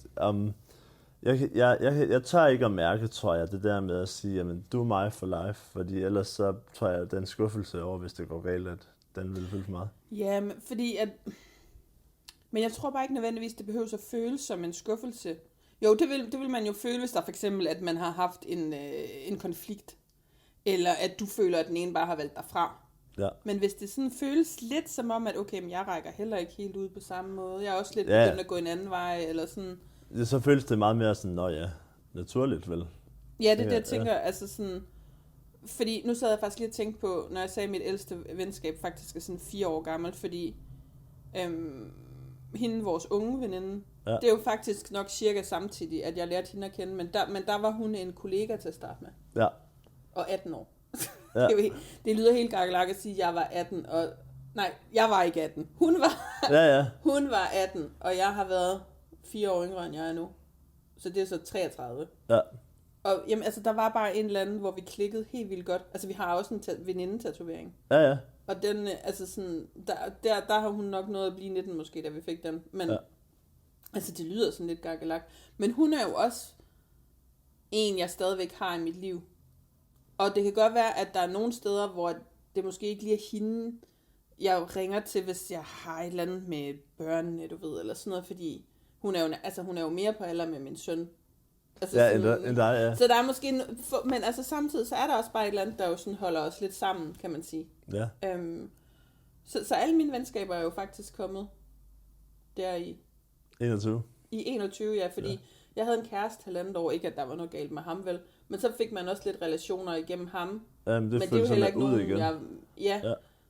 jeg tør ikke at mærke, tror jeg, det der med at sige, jamen, du er mig for life, fordi ellers så tror jeg, at den skuffelse over, hvis det går galt, at den vil fylde for meget. Ja, fordi at... Men jeg tror bare ikke nødvendigvis, det behøver at føles som en skuffelse. Jo, det vil man jo føle, hvis der for eksempel, at man har haft en konflikt, eller at du føler, at den ene bare har valgt dig fra. Ja. Men hvis det sådan føles lidt som om, at okay, men jeg rækker heller ikke helt ud på samme måde, jeg er også lidt begyndt at gå en anden vej, eller sådan... Så føles det meget mere sådan, naturligt vel? Ja, det er det, jeg tænker, altså sådan... Fordi nu sad jeg faktisk lige og tænkte på, når jeg sagde, at mit ældste venskab faktisk er sådan 4 år gammel, fordi hende, vores unge veninde, det er jo faktisk nok cirka samtidig, at jeg lærte hende at kende, men der var hun en kollega til at starte med. Ja. Og 18 år. Ja. Det lyder helt gakkelak at sige, at jeg var 18, og... Nej, jeg var ikke 18. Hun var, hun var 18, og jeg har været 4 år yngre, end jeg er nu. Så det er så 33. Ja. Og jamen, altså, der var bare en eller anden, hvor vi klikkede helt vildt godt. Altså, vi har også en veninde-tatovering. Ja. Og den, altså sådan, der har hun nok nået at blive 19 måske, da vi fik den. Men, altså, det lyder sådan lidt gakkelak. Men hun er jo også en, jeg stadigvæk har i mit liv. Og det kan godt være, at der er nogle steder, hvor det måske ikke lige er hende, jeg ringer til, hvis jeg har et eller andet med børnene, du ved, eller sådan noget, fordi hun er jo mere på alder med min søn. Altså ja, end dig, ja. Så der er måske, men altså samtidig, så er der også bare et eller andet, der jo sådan holder os lidt sammen, kan man sige. Ja. Så alle mine venskaber er jo faktisk kommet der i 21. I 21, ja, fordi jeg havde en kæreste 1,5 år, ikke at der var noget galt med ham vel, men så fik man også lidt relationer igennem ham. Men det er jo heller ikke nogen, igen. Ja.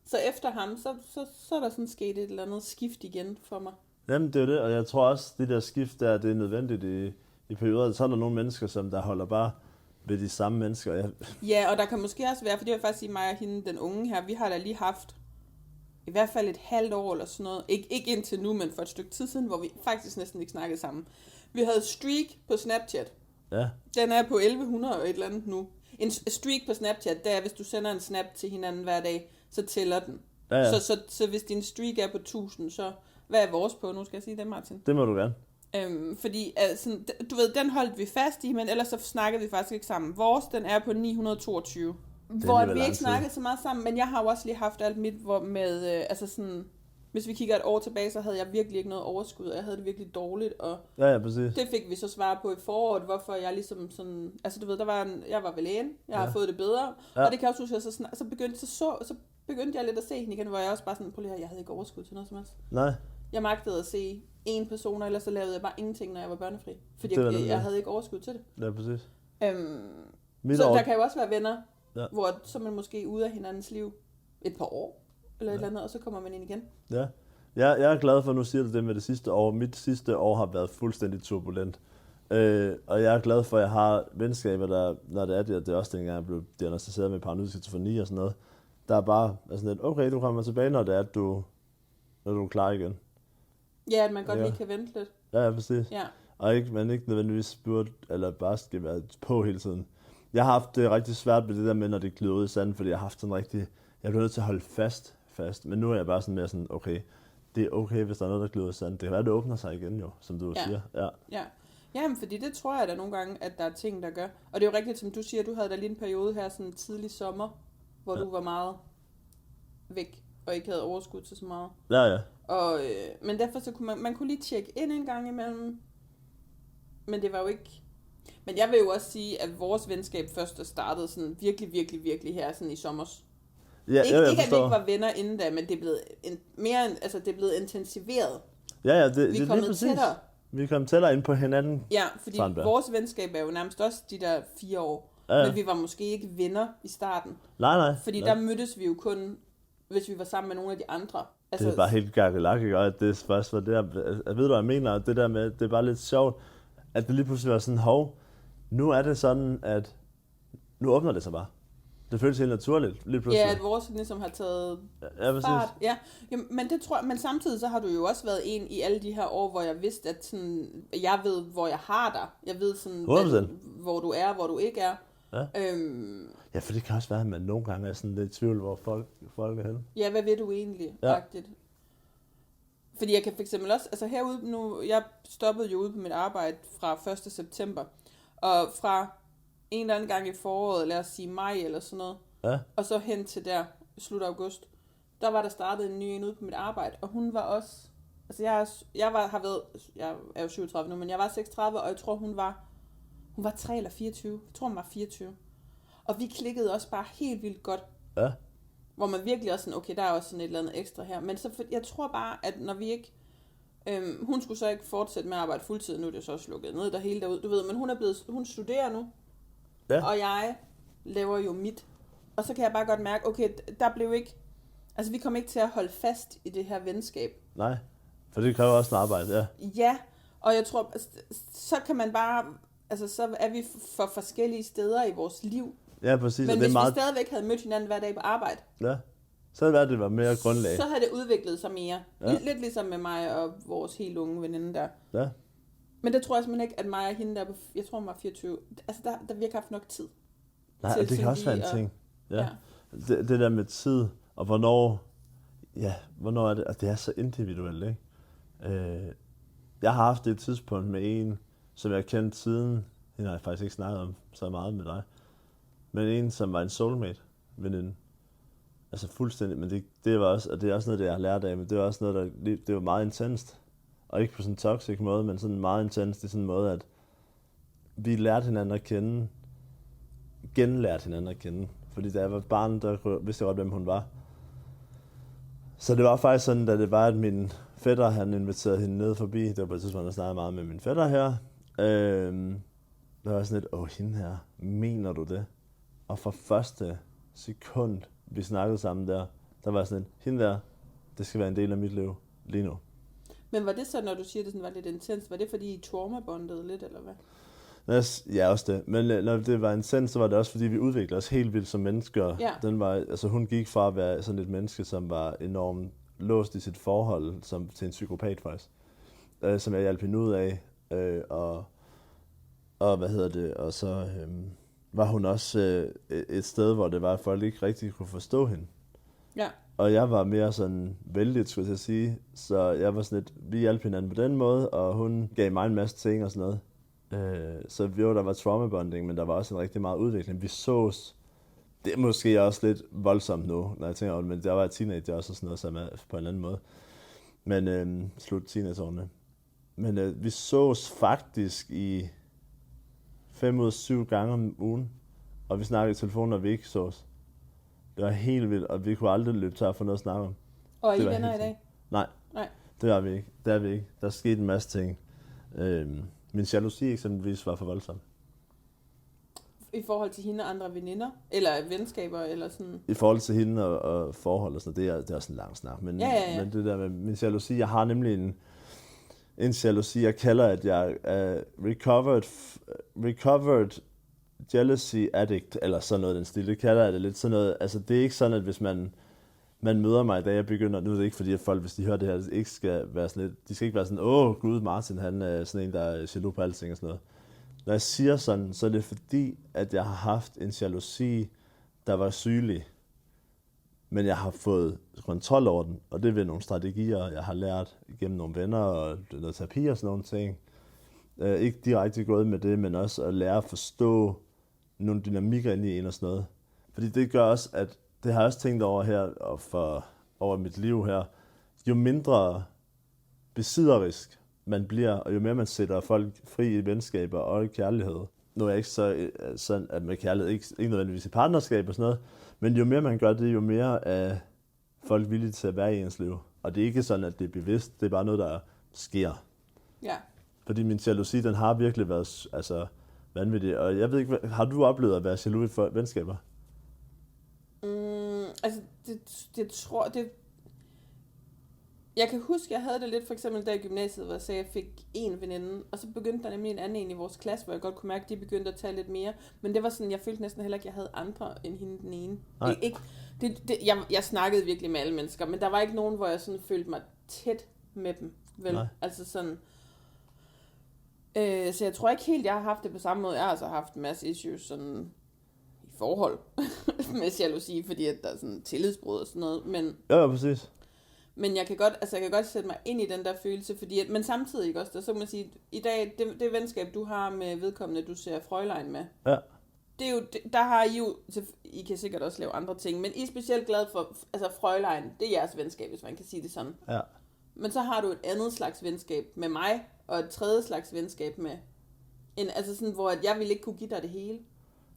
Så efter ham, så er der sådan sket et eller andet skift igen for mig. Jamen det er det, og jeg tror også, det der skift der, det er nødvendigt i perioder. Så er der nogle mennesker, som der holder bare ved de samme mennesker. Ja, og der kan måske også være, for det vil faktisk sige mig og hende, den unge her, vi har da lige haft i hvert fald et halvt år eller sådan noget. Ikke indtil nu, men for et stykke tid siden, hvor vi faktisk næsten ikke snakkede sammen. Vi havde streak på Snapchat. Ja. Den er på 1100 og et eller andet nu. En streak på Snapchat, det er, hvis du sender en snap til hinanden hver dag, så tæller den. Ja. Så hvis din streak er på 1000, så hvad er vores på? Nu skal jeg sige det, Martin. Det må du gerne. Fordi altså, du ved, den holdt vi fast i, men ellers så snakkede vi faktisk ikke sammen. Vores, den er på 922. Hvor vi ikke snakkede så meget sammen, men jeg har jo også lige haft alt mit med, altså sådan, hvis vi kigger et år tilbage, så havde jeg virkelig ikke noget overskud, og jeg havde det virkelig dårligt, og ja, præcis. Det fik vi så svar på i foråret, hvorfor jeg ligesom sådan, altså du ved, jeg var ved lægen, jeg har fået det bedre, og det kan jeg også huske, at så begyndte jeg lidt at se hende igen, hvor jeg også bare sådan, prøv lige, jeg havde ikke overskud til noget som helst. Nej. Jeg magtede at se en person, eller så lavede jeg bare ingenting, når jeg var børnefri, fordi jeg havde ikke overskud til det. Ja, præcis. Så der kan jo også være venner, hvor så er man måske ude af hinandens liv et par år, eller et eller andet, og så kommer man ind igen. Ja. Jeg er glad for, at nu siger du det med det sidste år. Mit sidste år har været fuldstændig turbulent. Og jeg er glad for, at jeg har venskaber, der, når det er også dengang, jeg blev diagnosticeret med paranoid skizofreni og sådan noget, der er bare sådan lidt, okay, du kommer tilbage, når det er, at du er klar igen. Ja, at man godt lige kan vente lidt. Ja, præcis. Ja. Og man ikke nødvendigvis burde, eller bare skal være på hele tiden. Jeg har haft det rigtig svært med det der med, når det glider ud i sanden, fordi jeg har haft sådan rigtig, jeg blev nødt til at holde fast. Men nu er jeg bare sådan mere sådan, okay, det er okay, hvis der er noget, der glider ud i sanden. Det kan være, det åbner sig igen jo, som du siger. Ja. Jamen, fordi det tror jeg da nogle gange, at der er ting, der gør. Og det er jo rigtigt, som du siger, du havde da lige en periode her, sådan tidlig sommer, hvor du var meget væk, og ikke havde overskud til så meget. Ja. Og, men derfor så kunne man kunne lige tjekke ind en gang imellem, men det var jo ikke... Men jeg vil jo også sige, at vores venskab først er startet sådan virkelig her sådan i sommers. Ja, ikke at vi ikke var venner inden da, men det er blevet det er blevet intensiveret. Ja, vi er kommet tættere. Vi kom tættere ind på hinanden. Ja, fordi Sandberg. vores venskab er jo nærmest også de der 4 år. Ja. Men vi var måske ikke venner i starten. Nej. Fordi der mødtes vi jo kun, hvis vi var sammen med nogle af de andre. Altså, det er bare helt gakkelak, ikke? Og at det først var der, jeg ved du, hvad jeg mener, det der med, det er bare lidt sjovt, at det lige pludselig var sådan, hov, nu er det sådan, at nu åbner det sig bare. Det føles helt naturligt, lige pludselig. Ja, at vores ligesom har taget præcis. fart. Ja, jamen, men det tror jeg, men samtidig så har du jo også været en i alle de her år, hvor jeg vidste, at sådan, jeg ved, hvor jeg har dig. Jeg ved sådan, hvor du er, hvor du ikke er. Ja. Ja, for det kan også være, at man nogle gange er sådan lidt i tvivl, hvor folk er henne. Ja, hvad ved du egentlig? Ja. Fordi jeg kan fx også, altså herude nu, jeg stoppede jo ude på mit arbejde fra 1. september, og fra en eller anden gang i foråret, lad os sige maj eller sådan noget, og så hen til der slut august, der var der startet en ny en ude på mit arbejde, og hun var også, altså jeg er jo 37 nu, men jeg var 36, og jeg tror hun var 3 eller 24, jeg tror hun var 24, og vi klikkede også bare helt vildt godt. Ja. Hvor man virkelig også sådan, okay, der er også sådan et eller andet ekstra her. Men så, jeg tror bare, at når vi ikke... hun skulle så ikke fortsætte med at arbejde fuldtid, nu er det så også lukket ned der hele derude, du ved. Men hun studerer nu, og jeg laver jo mit. Og så kan jeg bare godt mærke, okay, der blev ikke... Altså, vi kom ikke til at holde fast i det her venskab. Nej, for det kræver også en arbejde, ja. Ja, og jeg tror, så kan man bare... Altså, så er vi for forskellige steder i vores liv. Ja, præcis. Men hvis vi stadigvæk havde mødt hinanden hver dag på arbejde, så havde det været mere grundlag. Så havde det udviklet sig mere. Ja. Lidt ligesom med mig og vores helt unge veninde der. Ja. Men det tror jeg simpelthen ikke, at mig og hende der, jeg tror hun var 24, altså der vi ikke haft nok tid. Nej, og det kan også være en ting. Ja. Det der med tid, og hvornår er det, og det er så individuelt, ikke? Jeg har haft et tidspunkt med en, som jeg har kendt siden, hende har jeg faktisk ikke snakket om så meget med dig, men en, som var en soulmate veninde. Altså fuldstændig, men det var også, og det er også noget, det jeg har lært af, men det var også noget, det var meget intenst. Og ikke på sådan en toxic måde, men sådan meget intenst i sådan en måde, at vi lærte hinanden at kende, genlærte hinanden at kende. Fordi da jeg var barn, der vidste jeg godt, hvem hun var. Så det var faktisk sådan, da det var, at min fætter, han inviterede hende ned forbi. Det var på et tidspunkt, jeg snakkede meget med min fætter her. Der var sådan lidt, hende her, mener du det? Og for første sekund, vi snakkede sammen der var jeg sådan lidt, hende der, det skal være en del af mit liv lige nu. Men var det så, når du siger, det sådan var lidt intens, var det fordi I traumabondede lidt, eller hvad? Ja, også det. Men når det var intens, så var det også fordi, vi udviklede os helt vildt som mennesker. Ja. Hun gik fra at være sådan et menneske, som var enormt låst i sit forhold til en psykopat faktisk. Som jeg hjalp hende ud af. Og så var hun også et sted, hvor det var, at folk ikke rigtig kunne forstå hende. Ja. Og jeg var mere sådan vældig, skulle jeg sige. Så jeg var sådan lidt, vi hjalp hinanden på den måde, og hun gav mig en masse ting og sådan noget. Så der var traumabonding, men der var også en rigtig meget udvikling. Vi sås. Det er måske også lidt voldsomt nu, når jeg tænker over det, men der var teenager også og sådan noget, som er på en anden måde. Men slut teenageårene. Men vi sås faktisk i 5 ud af 7 gange om ugen, og vi snakkede i telefon, når vi ikke sås. Det var helt vildt, og vi kunne aldrig løbe tør for noget at snakke om. Og er I venner i dag? Nej, det var vi ikke. Det er vi ikke. Der skete en masse ting. Min jalousi eksempelvis var for voldsom. I forhold til hende og andre veninder? Eller venskaber? Eller sådan? I forhold til hende og forhold og sådan noget, det er også en lang snak. Men, men det der med min jalousi, jeg har nemlig en jalousi, jeg kalder, at jeg er recovered jealousy addict, eller sådan noget den stil. Det kalder jeg det lidt sådan noget. Altså det er ikke sådan, at hvis man møder mig, da jeg begynder, nu er det ikke fordi, at folk, hvis de hører det her, ikke skal være sådan lidt, de skal ikke være sådan, gud, Martin, han er sådan en, der er jaloux på alting og sådan noget. Når jeg siger sådan, så er det fordi, at jeg har haft en jalousi, der var sygelig, men jeg har fået kontrol over den, og det er ved nogle strategier, jeg har lært igennem nogle venner og noget terapi og sådan nogle ting. Ikke direkte gået med det, men også at lære at forstå nogle dynamikker inde i en og sådan noget. Fordi det gør også, at det har jeg også tænkt over her, og over mit liv her, jo mindre besidderisk man bliver, og jo mere man sætter folk fri i venskaber og i kærlighed. Nu er jeg ikke så sådan, at med kærlighed ikke nødvendigvis i partnerskab og sådan noget, men jo mere man gør det, jo mere er folk villige til at være i ens liv. Og det er ikke sådan, at det er bevidst, det er bare noget, der sker. Ja. Fordi min jalousi, den har virkelig været altså, vanvittig. Og jeg ved ikke, har du oplevet at være jaloux for venskaber? Altså, det tror det. Jeg kan huske, jeg havde det lidt for eksempel der i gymnasiet, hvor jeg sagde, at jeg fik en veninde, og så begyndte der nemlig en anden i vores klasse, hvor jeg godt kunne mærke, at de begyndte at tage lidt mere. Men det var sådan, jeg følte næsten heller ikke, at jeg havde andre end hende den ene. Ikke, jeg snakkede virkelig med alle mennesker, men der var ikke nogen, hvor jeg sådan følte mig tæt med dem. Vel? Nej. Altså sådan. Så jeg tror ikke helt, jeg har haft det på samme måde. Jeg har altså haft en masse issues sådan i forhold med jalousi, fordi at der er sådan tillidsbrud og sådan noget. Men Ja, præcis. Men jeg kan godt sætte mig ind i den der følelse, fordi men samtidig ikke også, der så kan man sige, i dag, det venskab, du har med vedkommende, du ser Frølein med, Ja. det er jo, der har I jo, I kan sikkert også lave andre ting, men I er specielt glad for, altså Frølein, det er jeres venskab, hvis man kan sige det sådan. Ja. Men så har du et andet slags venskab med mig, og et tredje slags venskab med, altså sådan, hvor jeg ville ikke kunne give dig det hele.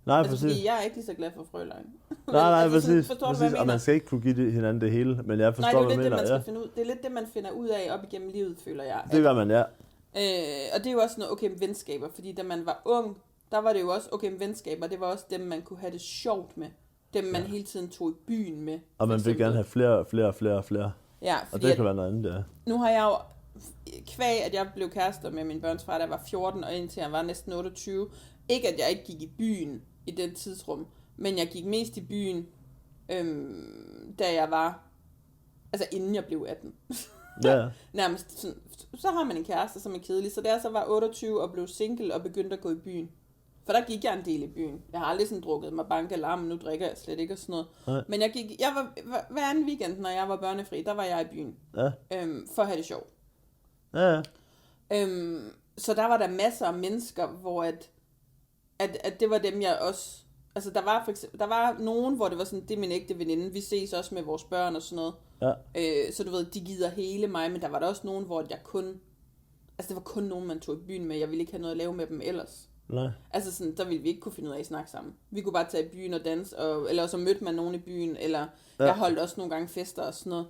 Nej, Altså, præcis. fordi jeg er ikke lige så glad for Frølein. Nej, altså, sådan, præcis. forstår du, hvad jeg mener? Og man skal ikke kunne give hinanden det hele, men jeg forstår, Nej, hvad du mener. Man skal finde ud. Det er lidt det, man finder ud af op igennem livet, føler jeg. Det gør man, ja. Og det er jo også noget, okay, venskaber, fordi da man var ung, der var det jo også, okay, venskaber, det var også dem, man kunne have det sjovt med. Dem, man hele tiden tog i byen med. Og man vil gerne have flere. Ja, og det kan være noget andet, ja. Nu har jeg jo, kvæg, at jeg blev kærester med min børns far, da jeg var 14, og indtil jeg var næsten 28. Ikke, at jeg ikke gik i byen i den tidsrum, men jeg gik mest i byen, da jeg var, altså inden jeg blev 18. Ja. Nærmest sådan, så har man en kæreste, som er kedelig. Så da jeg så var 28 og blev single og begyndte at gå i byen. For der gik jeg en del i byen. Jeg har aldrig sådan drukket mig banke eller nu drikker jeg slet ikke og sådan noget. Nej. Men jeg var hver anden weekend, når jeg var børnefri, der var jeg i byen. Ja. For at have det sjovt. Ja. Så der var der masser af mennesker, hvor at det var dem, jeg også. Altså der var nogen, hvor det var sådan, det er min ægte veninde. Vi ses også med vores børn og sådan noget. Ja. Så du ved, de gider hele mig, men der var der også nogen, hvor jeg kun. Altså det var kun nogen, man tog i byen med. Jeg ville ikke have noget at lave med dem ellers. Nej. Altså sådan, der ville vi ikke kunne finde ud af at snakke sammen. Vi kunne bare tage i byen og danse, eller så mødte man nogen i byen, eller jeg holdt også nogle gange fester og sådan noget.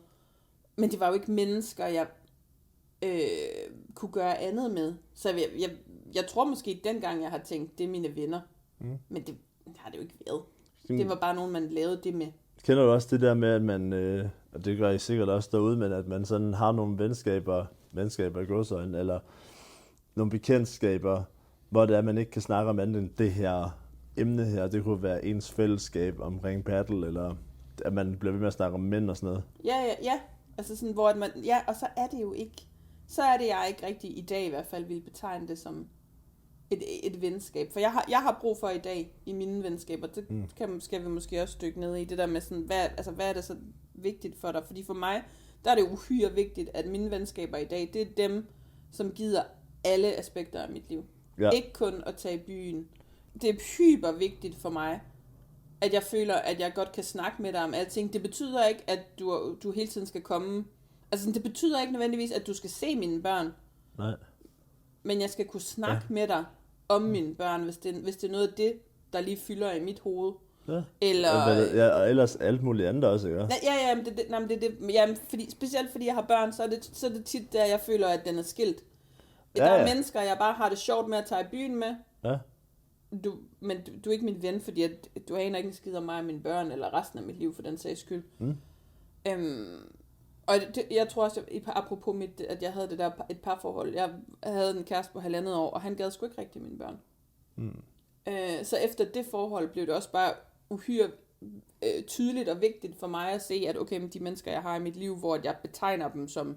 Men det var jo ikke mennesker, jeg kunne gøre andet med. Så jeg tror måske dengang, jeg har tænkt, det er mine venner. Men det har det jo ikke været. Det var bare nogen, man lavede det med. Kender du også det der med, at man, og det gør I sikkert også derude, men at man sådan har nogle venskaber i godsøjne, eller nogle bekendtskaber, hvor det er, at man ikke kan snakke om andet end det her emne her. Det kunne være ens fællesskab omkring paddle, eller at man bliver ved med at snakke om mænd og sådan noget. Ja. Altså sådan, hvor man, ja, og så er det jo ikke, så er det jeg ikke rigtig i dag i hvert fald vil betegne det som et venskab. For jeg har brug for i dag i mine venskaber, det skal vi måske også dykke ned i, det der med sådan, hvad er det så vigtigt for dig? Fordi for mig, der er det uhyre vigtigt, at mine venskaber i dag, det er dem, som gider alle aspekter af mit liv. Ja. Ikke kun at tage i byen. Det er hyper vigtigt for mig, at jeg føler, at jeg godt kan snakke med dig om alting. Det betyder ikke, at du hele tiden skal komme. Altså, det betyder ikke nødvendigvis, at du skal se mine børn. Nej. Men jeg skal kunne snakke med dig om mine børn, hvis det er noget af det, der lige fylder i mit hoved. Ja. Eller... og ellers alt muligt andet også, ikke? Ja, specielt fordi jeg har børn, så er det tit der, jeg føler, at den er skilt. Der er mennesker, jeg bare har det sjovt med at tage i byen med. Ja. Men du er ikke min ven, fordi at du aner ikke en skid om mig og mine børn, eller resten af mit liv for den sags skyld. Og jeg tror også, apropos at jeg havde det der et parforhold, jeg havde en kæreste på 1,5 år, og han gad sgu ikke rigtig mine børn. Så efter det forhold blev det også bare uhyre tydeligt og vigtigt for mig at se, at okay, de mennesker, jeg har i mit liv, hvor jeg betegner dem som,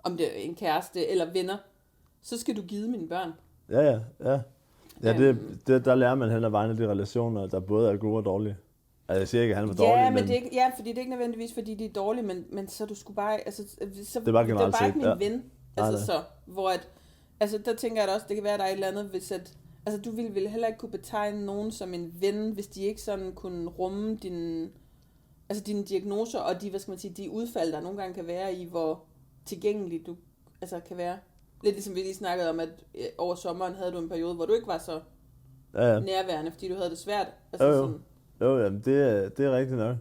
om det er en kæreste eller venner, så skal du give mine børn. Ja. Ja, der lærer man hen ad vejen af de relationer, der både er gode og dårlige. Altså, jeg siger ikke, at han var dårlig, men... Det er fordi det er ikke nødvendigvis, fordi de er dårlige, men så du skulle bare... Altså, så, det er bare ikke min ven. Altså, så, hvor at... Altså, der tænker jeg da også, det kan være, der er et eller andet, hvis at... Altså, du ville heller ikke kunne betegne nogen som en ven, hvis de ikke sådan kunne rumme dine diagnoser, og de, hvad skal man sige, de udfald, der nogle gange kan være i, hvor tilgængelig du altså kan være. Lidt ligesom vi lige snakkede om, at over sommeren havde du en periode, hvor du ikke var så nærværende, fordi du havde det svært. Altså, sådan. Jo, jamen, det er rigtigt nok.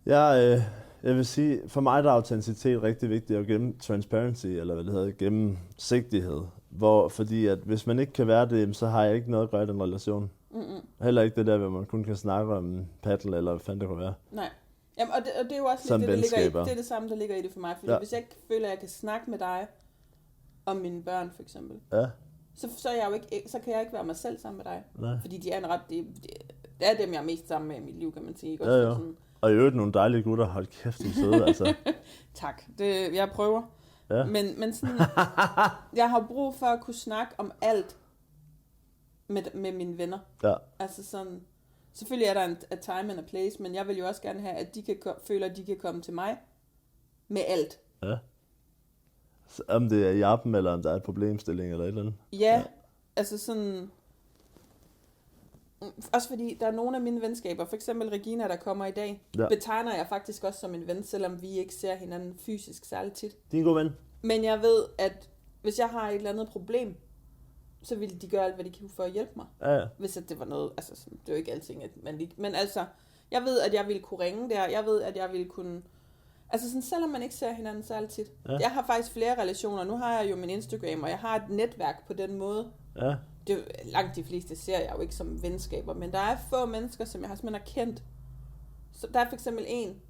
Jeg vil sige, for mig der er autenticitet rigtig vigtigt, og gennem transparency, eller hvad det hedder, gennemsigtighed, Fordi at hvis man ikke kan være det, så har jeg ikke noget at gøre i den relation. Heller ikke det der, hvor man kun kan snakke om paddle, eller hvad fanden det kunne være. Nej. Jamen, og det er jo også som lidt det, der ligger i, venskaber. det er det samme, der ligger i det for mig. Fordi hvis jeg ikke føler, at jeg kan snakke med dig om mine børn, for eksempel, så, er jeg jo ikke, så kan jeg ikke være mig selv sammen med dig. Nej. Fordi de er en ret... Det er dem, jeg er mest sammen med i mit liv, kan man sige. Ikke? Ja, jo. Sådan. Og i øvrigt nogle dejlige gutter. Hold kæft, de er søde, altså. Tak. Jeg prøver. Ja. Men sådan... jeg har brug for at kunne snakke om alt med mine venner. Ja. Altså sådan... Selvfølgelig er der en time and a place, men jeg vil jo også gerne have, at de kan føle, at de kan komme til mig med alt. Ja. Så om det er i appen, eller om der er et problemstilling, eller et eller andet. Ja, altså sådan... Også fordi der er nogle af mine venskaber, for eksempel Regina, der kommer i dag, betegner jeg faktisk også som en ven, selvom vi ikke ser hinanden fysisk særligt tit. De er en god ven. Men jeg ved, at hvis jeg har et eller andet problem, så ville de gøre alt, hvad de kunne for at hjælpe mig. Ja. Hvis at det var noget, altså sådan, det er jo ikke alting, at man lige... Men altså, jeg ved, at jeg ville kunne ringe der, jeg ved, at jeg ville kunne... Altså sådan, selvom man ikke ser hinanden særligt tit. Ja. Jeg har faktisk flere relationer, nu har jeg jo min Instagram, og jeg har et netværk på den måde. Ja. Det, langt de fleste ser jeg jo ikke som venskaber, men der er få mennesker, som jeg har simpelthen kendt. Så der er for eksempel en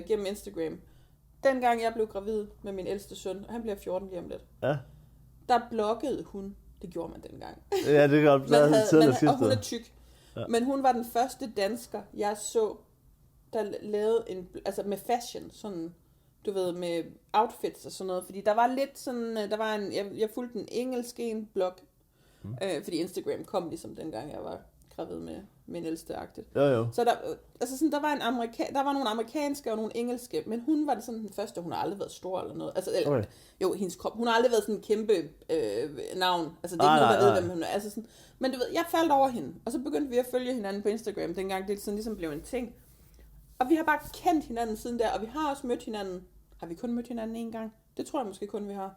gennem Instagram. Dengang jeg blev gravid med min ældste søn, og han bliver 14 lige om lidt, der blokkede hun. Det gjorde man dengang. Ja, det kan godt. Og hun er tyk. Ja. Men hun var den første dansker, jeg så, der lavede altså med fashion, sådan, du ved, med outfits og sådan noget. Fordi der var lidt sådan, jeg fulgte en engelsk blog, fordi Instagram kom ligesom dengang jeg var gravid med min ældste-agtigt. Jo. Så der var nogle amerikanske og nogle engelske, men hun var sådan den første, hun har aldrig været stor eller noget. Altså, jo, hendes krop, hun har aldrig været sådan en kæmpe navn. Altså, det er ikke noget, der ved, hvem hun er. Altså, sådan, men du ved, jeg faldt over hende, og så begyndte vi at følge hinanden på Instagram, dengang det sådan ligesom blev en ting. Og vi har bare kendt hinanden siden der, og vi har også mødt hinanden. Har vi kun mødt hinanden en gang? Det tror jeg måske kun, vi har.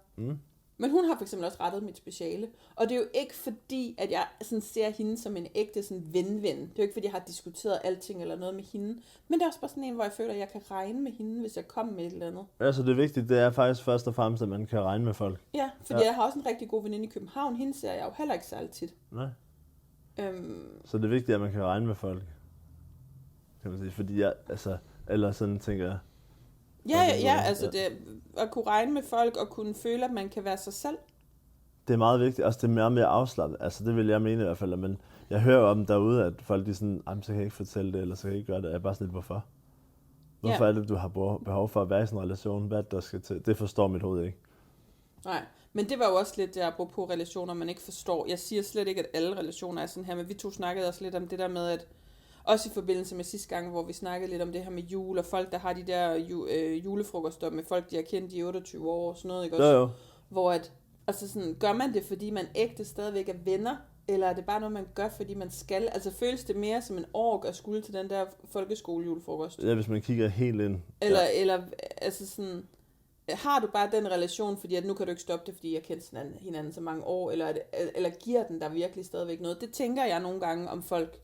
Men hun har for eksempel også rettet mit speciale. Og det er jo ikke fordi, at jeg sådan ser hende som en ægte sådan ven-ven. Det er jo ikke fordi, jeg har diskuteret alting eller noget med hende. Men det er også bare sådan en, hvor jeg føler, at jeg kan regne med hende, hvis jeg kommer med et eller andet. Altså det vigtige, det er faktisk først og fremmest, at man kan regne med folk. Ja, fordi jeg har også en rigtig god veninde i København. Hende ser jeg jo heller ikke særlig tit. Nej. Så det er vigtigt, at man kan regne med folk. Kan man sige. Fordi jeg, eller sådan tænker jeg. Ja, altså det at kunne regne med folk og kunne føle, at man kan være sig selv. Det er meget vigtigt. Altså det er mere og mere afslappet. Altså det vil jeg mene i hvert fald. Men jeg hører om derude, at folk de sådan, så kan jeg ikke fortælle det, eller så kan jeg ikke gøre det. Jeg er bare sådan lidt, hvorfor? Hvorfor er det, du har behov for at være i sådan en relation? Hvad der skal til? Det forstår mit hoved ikke. Nej, men det var jo også lidt det, apropos relationer, man ikke forstår. Jeg siger slet ikke, at alle relationer er sådan her, men vi to snakkede også lidt om det der med, at også i forbindelse med sidste gang, hvor vi snakkede lidt om det her med jul, og folk, der har de der julefrokoster med folk, de har kendt i 28 år og sådan noget, ikke også? Jo. Hvor at, altså sådan, gør man det, fordi man ægte stadigvæk er venner, eller er det bare noget, man gør, fordi man skal? Altså føles det mere som en ork at skulle til den der folkeskole julefrokost? Ja, hvis man kigger helt ind. Eller altså sådan, har du bare den relation, fordi at nu kan du ikke stoppe det, fordi jeg kendte hinanden så mange år, eller giver den der virkelig stadigvæk noget? Det tænker jeg nogle gange om folk,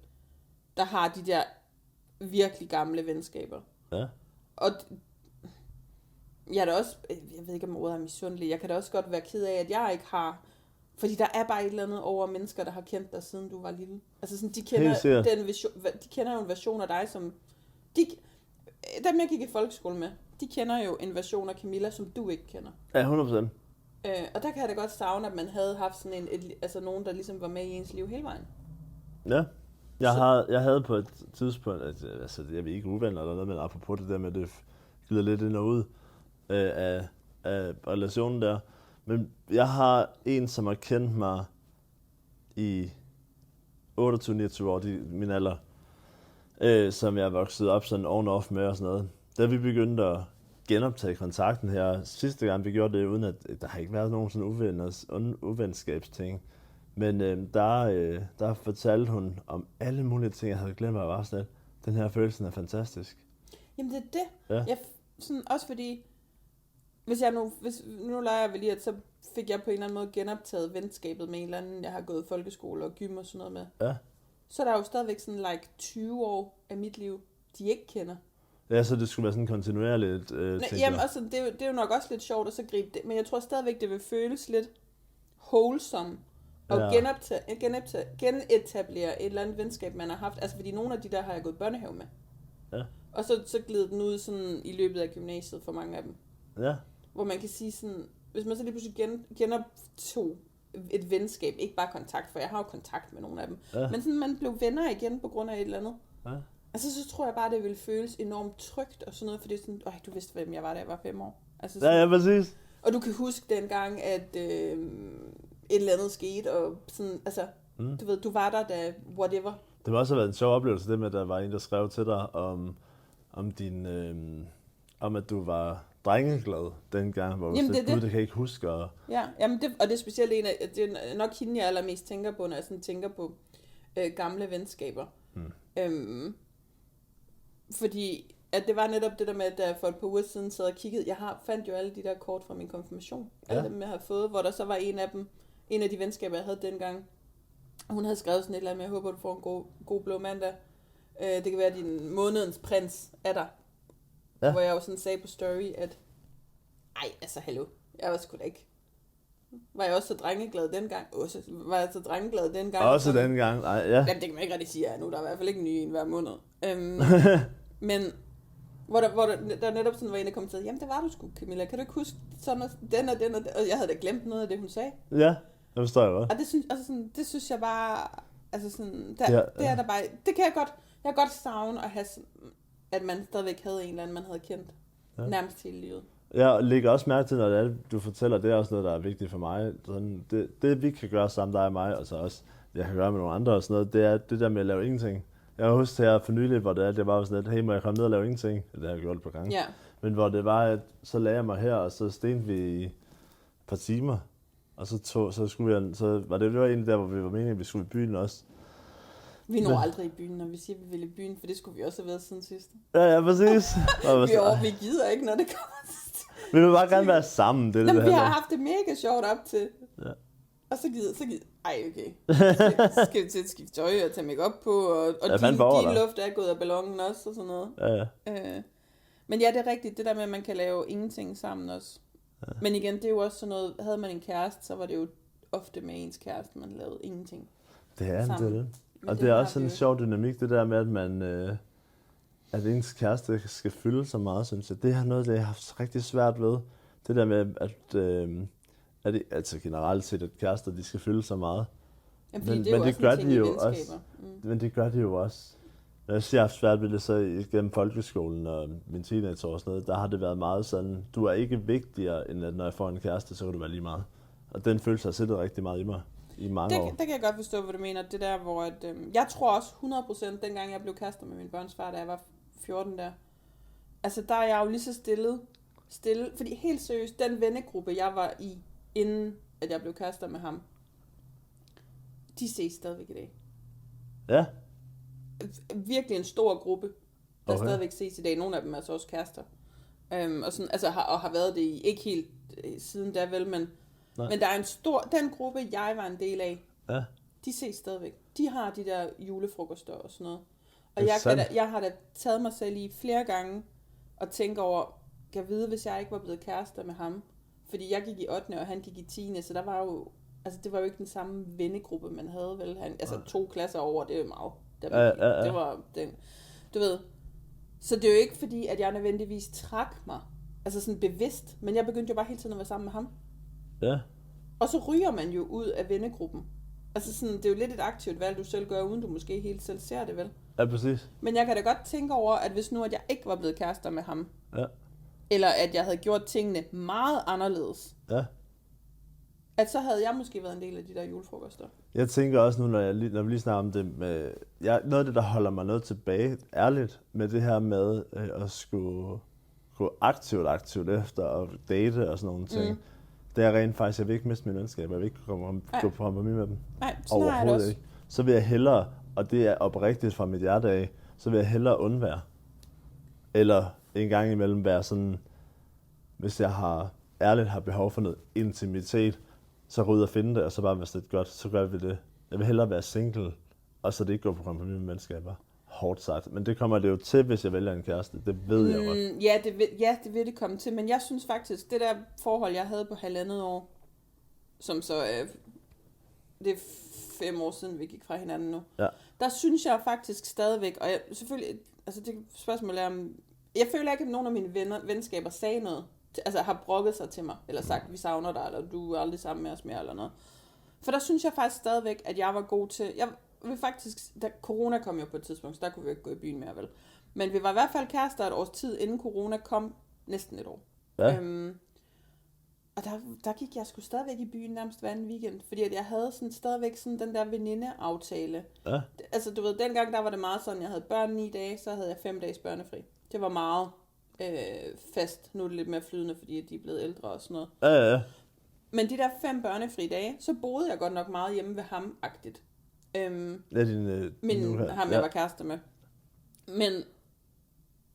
der har de der virkelig gamle venskaber. Ja. Og jeg er da også, jeg ved ikke om ordet er misundelig, jeg kan da også godt være ked af, at jeg ikke har, fordi der er bare et eller andet over mennesker, der har kendt dig, siden du var lille. Altså sådan, de kender jo en version af dig, som, dem jeg gik i folkeskole med, de kender jo en version af Camilla, som du ikke kender. Ja, 100%. Og der kan jeg da godt savne, at man havde haft sådan altså nogen, der ligesom var med i ens liv hele vejen. Ja. Jeg havde på et tidspunkt, altså jeg ved ikke uvenner eller noget, men apropos det der med, det glider lidt ind og ud af relationen der. Men jeg har en, som har kendt mig i 28-29 år, min alder, som jeg er vokset op sådan on-off med og sådan noget. Da vi begyndte at genoptage kontakten her, sidste gang vi gjorde det, uden at der har ikke været nogen sådan uvenskabsting. Men der fortalte hun om alle mulige ting, jeg havde glemt, at være sådan, den her følelse er fantastisk. Jamen det er det. Ja. Jeg, sådan, også fordi, hvis nu leger vi lige, at så fik jeg på en eller anden måde genoptaget venskabet med en eller anden, jeg har gået folkeskole og gym og sådan noget med. Ja. Så er der jo stadigvæk sådan 20 år af mit liv, de ikke kender. Ja, så det skulle være sådan kontinuerligt. Jamen også, det er jo nok også lidt sjovt at så gribe det, men jeg tror stadigvæk, det vil føles lidt wholesome og Ja. genetablere et eller andet venskab, man har haft. Altså, fordi nogle af de der har jeg gået børnehave med. Ja. Og så glider den ud sådan i løbet af gymnasiet for mange af dem. Ja. Hvor man kan sige sådan, hvis man så lige pludselig genoptog et venskab, ikke bare kontakt, for jeg har jo kontakt med nogle af dem, men sådan, man blev venner igen på grund af et eller andet. Ja. Altså, så tror jeg bare, det ville føles enormt trygt og sådan noget, for det er sådan, du vidste, hvem jeg var, da jeg var 5 år. Altså sådan, Ja, præcis. og du kan huske dengang, at et eller andet skete, og sådan, altså, du ved, du var der, da whatever. Det må også have været en sjov oplevelse, det med, at der var en, der skrev til dig om din, om at du var drengeglad dengang, hvor du sagde, gud, det kan jeg ikke huske. Og ja, jamen det er specielt det er nok hende, jeg allermest tænker på, når jeg sådan tænker på gamle venskaber. Fordi at det var netop det der med, at jeg for et par uger siden sad og kiggede. Fandt jo alle de der kort fra min konfirmation. Alle dem, jeg har fået, hvor der så var en af de venskaber, jeg havde dengang. Hun havde skrevet sådan et eller andet med, jeg håber, du får en god blå mandag. Det kan være, din månedens prins er der. Ja. Hvor jeg jo sådan sagde på story, at ej, altså hallo, jeg var sgu da ikke. Var jeg også så drengeglad dengang? Var jeg så drengeglad dengang? Også dengang, ja. Jamen, det kan man ikke rigtig sige, ja, nu der er i hvert fald ikke en ny en hver måned. Men hvor der netop sådan var en, der kom til, jamen det var du sgu, Camilla, kan du ikke huske sådan den og den, og jeg havde da glemt noget af det, hun sagde. Ja, det forstår jeg godt. Og det synes jeg bare, altså sådan, det er der bare, det kan jeg kan godt savne at have, at man stadigvæk havde en eller anden, man havde kendt nærmest hele livet. Jeg lægger også mærke til, når det er, du fortæller, det er også noget, der er vigtigt for mig. Sådan, det vi kan gøre sammen, dig og mig, og så også, jeg kan gøre med nogle andre og sådan noget, det er det der med at lave ingenting. Jeg har husket her for nylig, hvor det var sådan lidt, hey, må jeg komme ned og lave ingenting? Det har jeg gjort et par gange. Ja. Men hvor det var, at så lagde jeg mig her, og så stenede vi i et par timer. Og så var det egentlig der, hvor vi var meningen, at vi skulle i byen også. Vi når aldrig i byen, når vi siger, at vi vil i byen, for det skulle vi også have været siden sidst. Ja, præcis. vi gider ikke, når det kommer til. Vi vil bare gerne være sammen. Det vi har haft det mega sjovt op til. Ja. Og så gider. Ej, okay. Skal vi til at skifte tøj og tage make-up på, og din luft er gået af ballonen også, og sådan noget. Ja. Men ja, det er rigtigt, det der med, at man kan lave ingenting sammen også. Ja. Men igen, det er jo også sådan noget, havde man en kæreste, så var det jo ofte med ens kæreste, man lavede ingenting. Det er det. Og det er også sådan en sjov dynamik, det der med, at man... at ens kæreste skal fylde så meget, synes jeg. Det er noget, det jeg har haft rigtig svært ved. Det der med, at altså generelt set, at kærester, de skal fylde så meget. Jamen, men det gør de jo også. Men det gør de jo også. Når jeg siger, jeg har haft svært ved det, så igennem folkeskolen og min teenageår og sådan noget, der har det været meget sådan, du er ikke vigtigere, end at når jeg får en kæreste, så kan du være lige meget. Og den følelse har siddet rigtig meget i mig i mange år. Det kan jeg godt forstå, hvad du mener. Det der, hvor at, jeg tror også 100%, dengang jeg blev kærester med min børns far, da jeg var 14 der. Altså, der er jeg jo lige så stille. Fordi helt seriøst, den vennegruppe, jeg var i, inden at jeg blev kærester med ham, de ses stadigvæk i dag. Ja. Virkelig en stor gruppe, der stadigvæk ses i dag. Nogle af dem er så også kærester. Og, sådan, altså, har været det i, ikke helt siden da vel, men der er en stor, den gruppe, jeg var en del af, de ses stadigvæk. De har de der julefrokoster og sådan noget. Og jeg har da taget mig selv i flere gange og tænkt over, kan jeg vide, hvis jeg ikke var blevet kærester med ham? Fordi jeg gik i 8. og han gik i 10. Så der var jo, altså det var jo ikke den samme vennegruppe, man havde vel. Altså 2 klasser over, det er jo meget. Det var den, du ved. Så det er jo ikke fordi, at jeg nødvendigvis trak mig, altså sådan bevidst, men jeg begyndte jo bare hele tiden at være sammen med ham. Ja. Og så ryger man jo ud af vennegruppen. Altså sådan, det er jo lidt et aktivt valg, du selv gør, uden du måske helt selv ser det, vel? Ja, præcis. Men jeg kan da godt tænke over, at hvis nu, at jeg ikke var blevet kærester med ham, eller at jeg havde gjort tingene meget anderledes, at så havde jeg måske været en del af de der julefrokoster. Jeg tænker også nu, når vi lige snakker om det, med, noget af det, der holder mig noget tilbage, ærligt, med det her med at skulle gå aktivt efter og date og sådan nogle ting. Det er rent faktisk, jeg vil ikke miste mine venskaber, jeg vil ikke gå på kompromis med dem. Nej, overhovedet ikke. Så vil jeg hellere, og det er oprigtigt fra mit hjerte af, så vil jeg hellere undvære. Eller en gang imellem være sådan, hvis jeg ærligt har behov for noget intimitet, så gå ud og finde det, og så bare være lidt godt, så gør vi det. Jeg vil hellere være single, og så det ikke gå på kompromis med mennesker. Hårdt sagt. Men det kommer det jo til, hvis jeg vælger en kæreste. Det ved jeg godt. Ja, det vil det komme til. Men jeg synes faktisk, det der forhold, jeg havde på 1,5 år, som så er, det er 5 år siden, vi gik fra hinanden nu. Ja. Der synes jeg faktisk stadigvæk, og jeg, selvfølgelig, altså det spørgsmål er, om jeg føler ikke, at nogen af mine venskaber sagde noget, altså har brokket sig til mig, eller sagt, vi savner dig, eller du er aldrig sammen med os mere, eller noget. For der synes jeg faktisk stadigvæk, at jeg var god til, jeg vil faktisk, da corona kom jo på et tidspunkt, så der kunne vi ikke gå i byen mere, vel. Men vi var i hvert fald kærester et års tid, inden corona kom, næsten et år. Ja. Og der gik jeg sgu stadigvæk i byen nærmest hver anden weekend, fordi at jeg havde sådan stadigvæk sådan den der venindeaftale. Ja. Altså du ved, dengang der var det meget sådan, jeg havde børn 9 dage, så havde jeg 5 dages børnefri. Det var meget fast. Nu er det lidt mere flydende, fordi de er blevet ældre og sådan noget. Ja. Men de der 5 børnefri dage, så boede jeg godt nok meget hjemme ved ham-agtigt. Ham jeg var kærester med.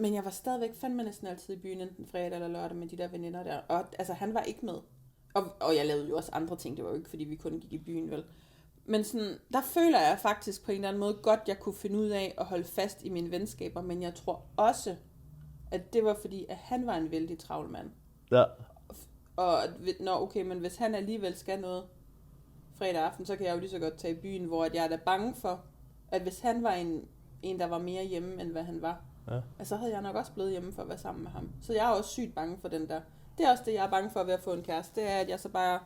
Men jeg var stadigvæk fandme næsten altid i byen, enten fredag eller lørdag med de der veninder der. Og altså, han var ikke med. Og jeg lavede jo også andre ting. Det var jo ikke, fordi vi kun gik i byen, vel. Men sådan, der føler jeg faktisk på en eller anden måde godt, jeg kunne finde ud af at holde fast i mine venskaber. Men jeg tror også, at det var fordi, at han var en vældig travl mand. Ja. Og okay, men hvis han alligevel skal noget fredag aften, så kan jeg jo lige så godt tage i byen, hvor jeg er da bange for, at hvis han var en der var mere hjemme, end hvad han var, så havde jeg nok også blevet hjemme for at være sammen med ham. Så jeg er også sygt bange for den der. Det er også det, jeg er bange for ved at få en kæreste. Det er, at jeg så bare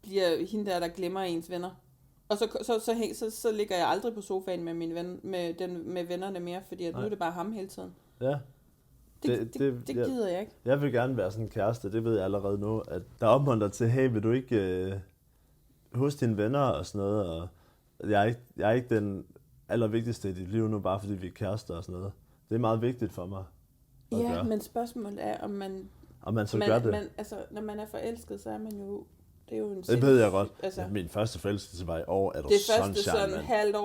bliver hende der glemmer ens venner. Og så ligger jeg aldrig på sofaen med mine med vennerne mere, fordi at nu er det bare ham hele tiden. Ja. Det gider jeg ikke. Jeg vil gerne være sådan en kæreste, det ved jeg allerede nu, at der opmuntrer til, hey, vil du ikke hos dine venner og sådan noget, og jeg er ikke den allervigtigste i dit liv nu, bare fordi vi er kærester og sådan noget. Det er meget vigtigt for mig at gøre. Men spørgsmålet er, om man så gør det. Altså, når man er forelsket, så er man jo, det er jo en det ved jeg godt. Altså, min første forelskelse var i år, er du det sunshine, første sådan halvt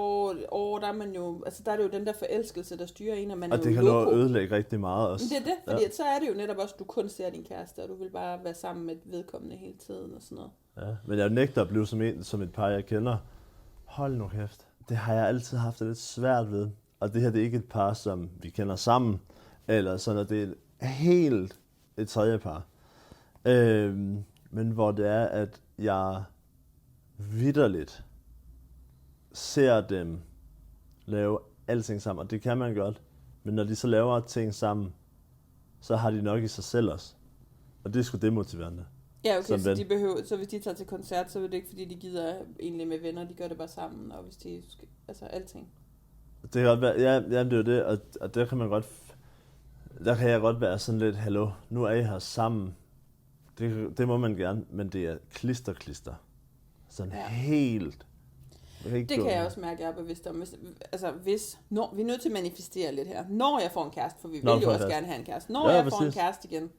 år, der er man jo, altså der er det jo den der forelskelse, der styrer en, og man og er det jo kan nå at ødelægge rigtig meget også. Men det er det, fordi så er det jo netop også, du kun ser din kæreste, og du vil bare være sammen med vedkommende hele tiden og sådan noget. Ja, men jeg nægter at blive som et par, jeg kender. Hold nu kæft. Det har jeg altid haft det lidt svært ved. Og det her, det er ikke et par, som vi kender sammen, eller sådan, at det er helt et tredje par. Men hvor det er, at jeg vitterligt ser dem lave alting sammen, og det kan man godt. Men når de så laver ting sammen, så har de nok i sig selv også. Og det er sgu demotiverende. Ja, okay, så hvis de tager til koncert, så er det ikke, fordi de gider egentlig med venner, de gør det bare sammen, og hvis de, altså alting. Det kan godt være, ja, det er jo det, og der kan man godt, der kan jeg godt være sådan lidt, hallo, nu er I her sammen. Det må man gerne, men det er klister. Sådan helt. Det kan jeg også mærke, jeg er bevidst om. Når vi er nødt til at manifestere lidt her. Når jeg får en kæreste, for vi vil jo også gerne have en kæreste. Når jeg får en kæreste igen,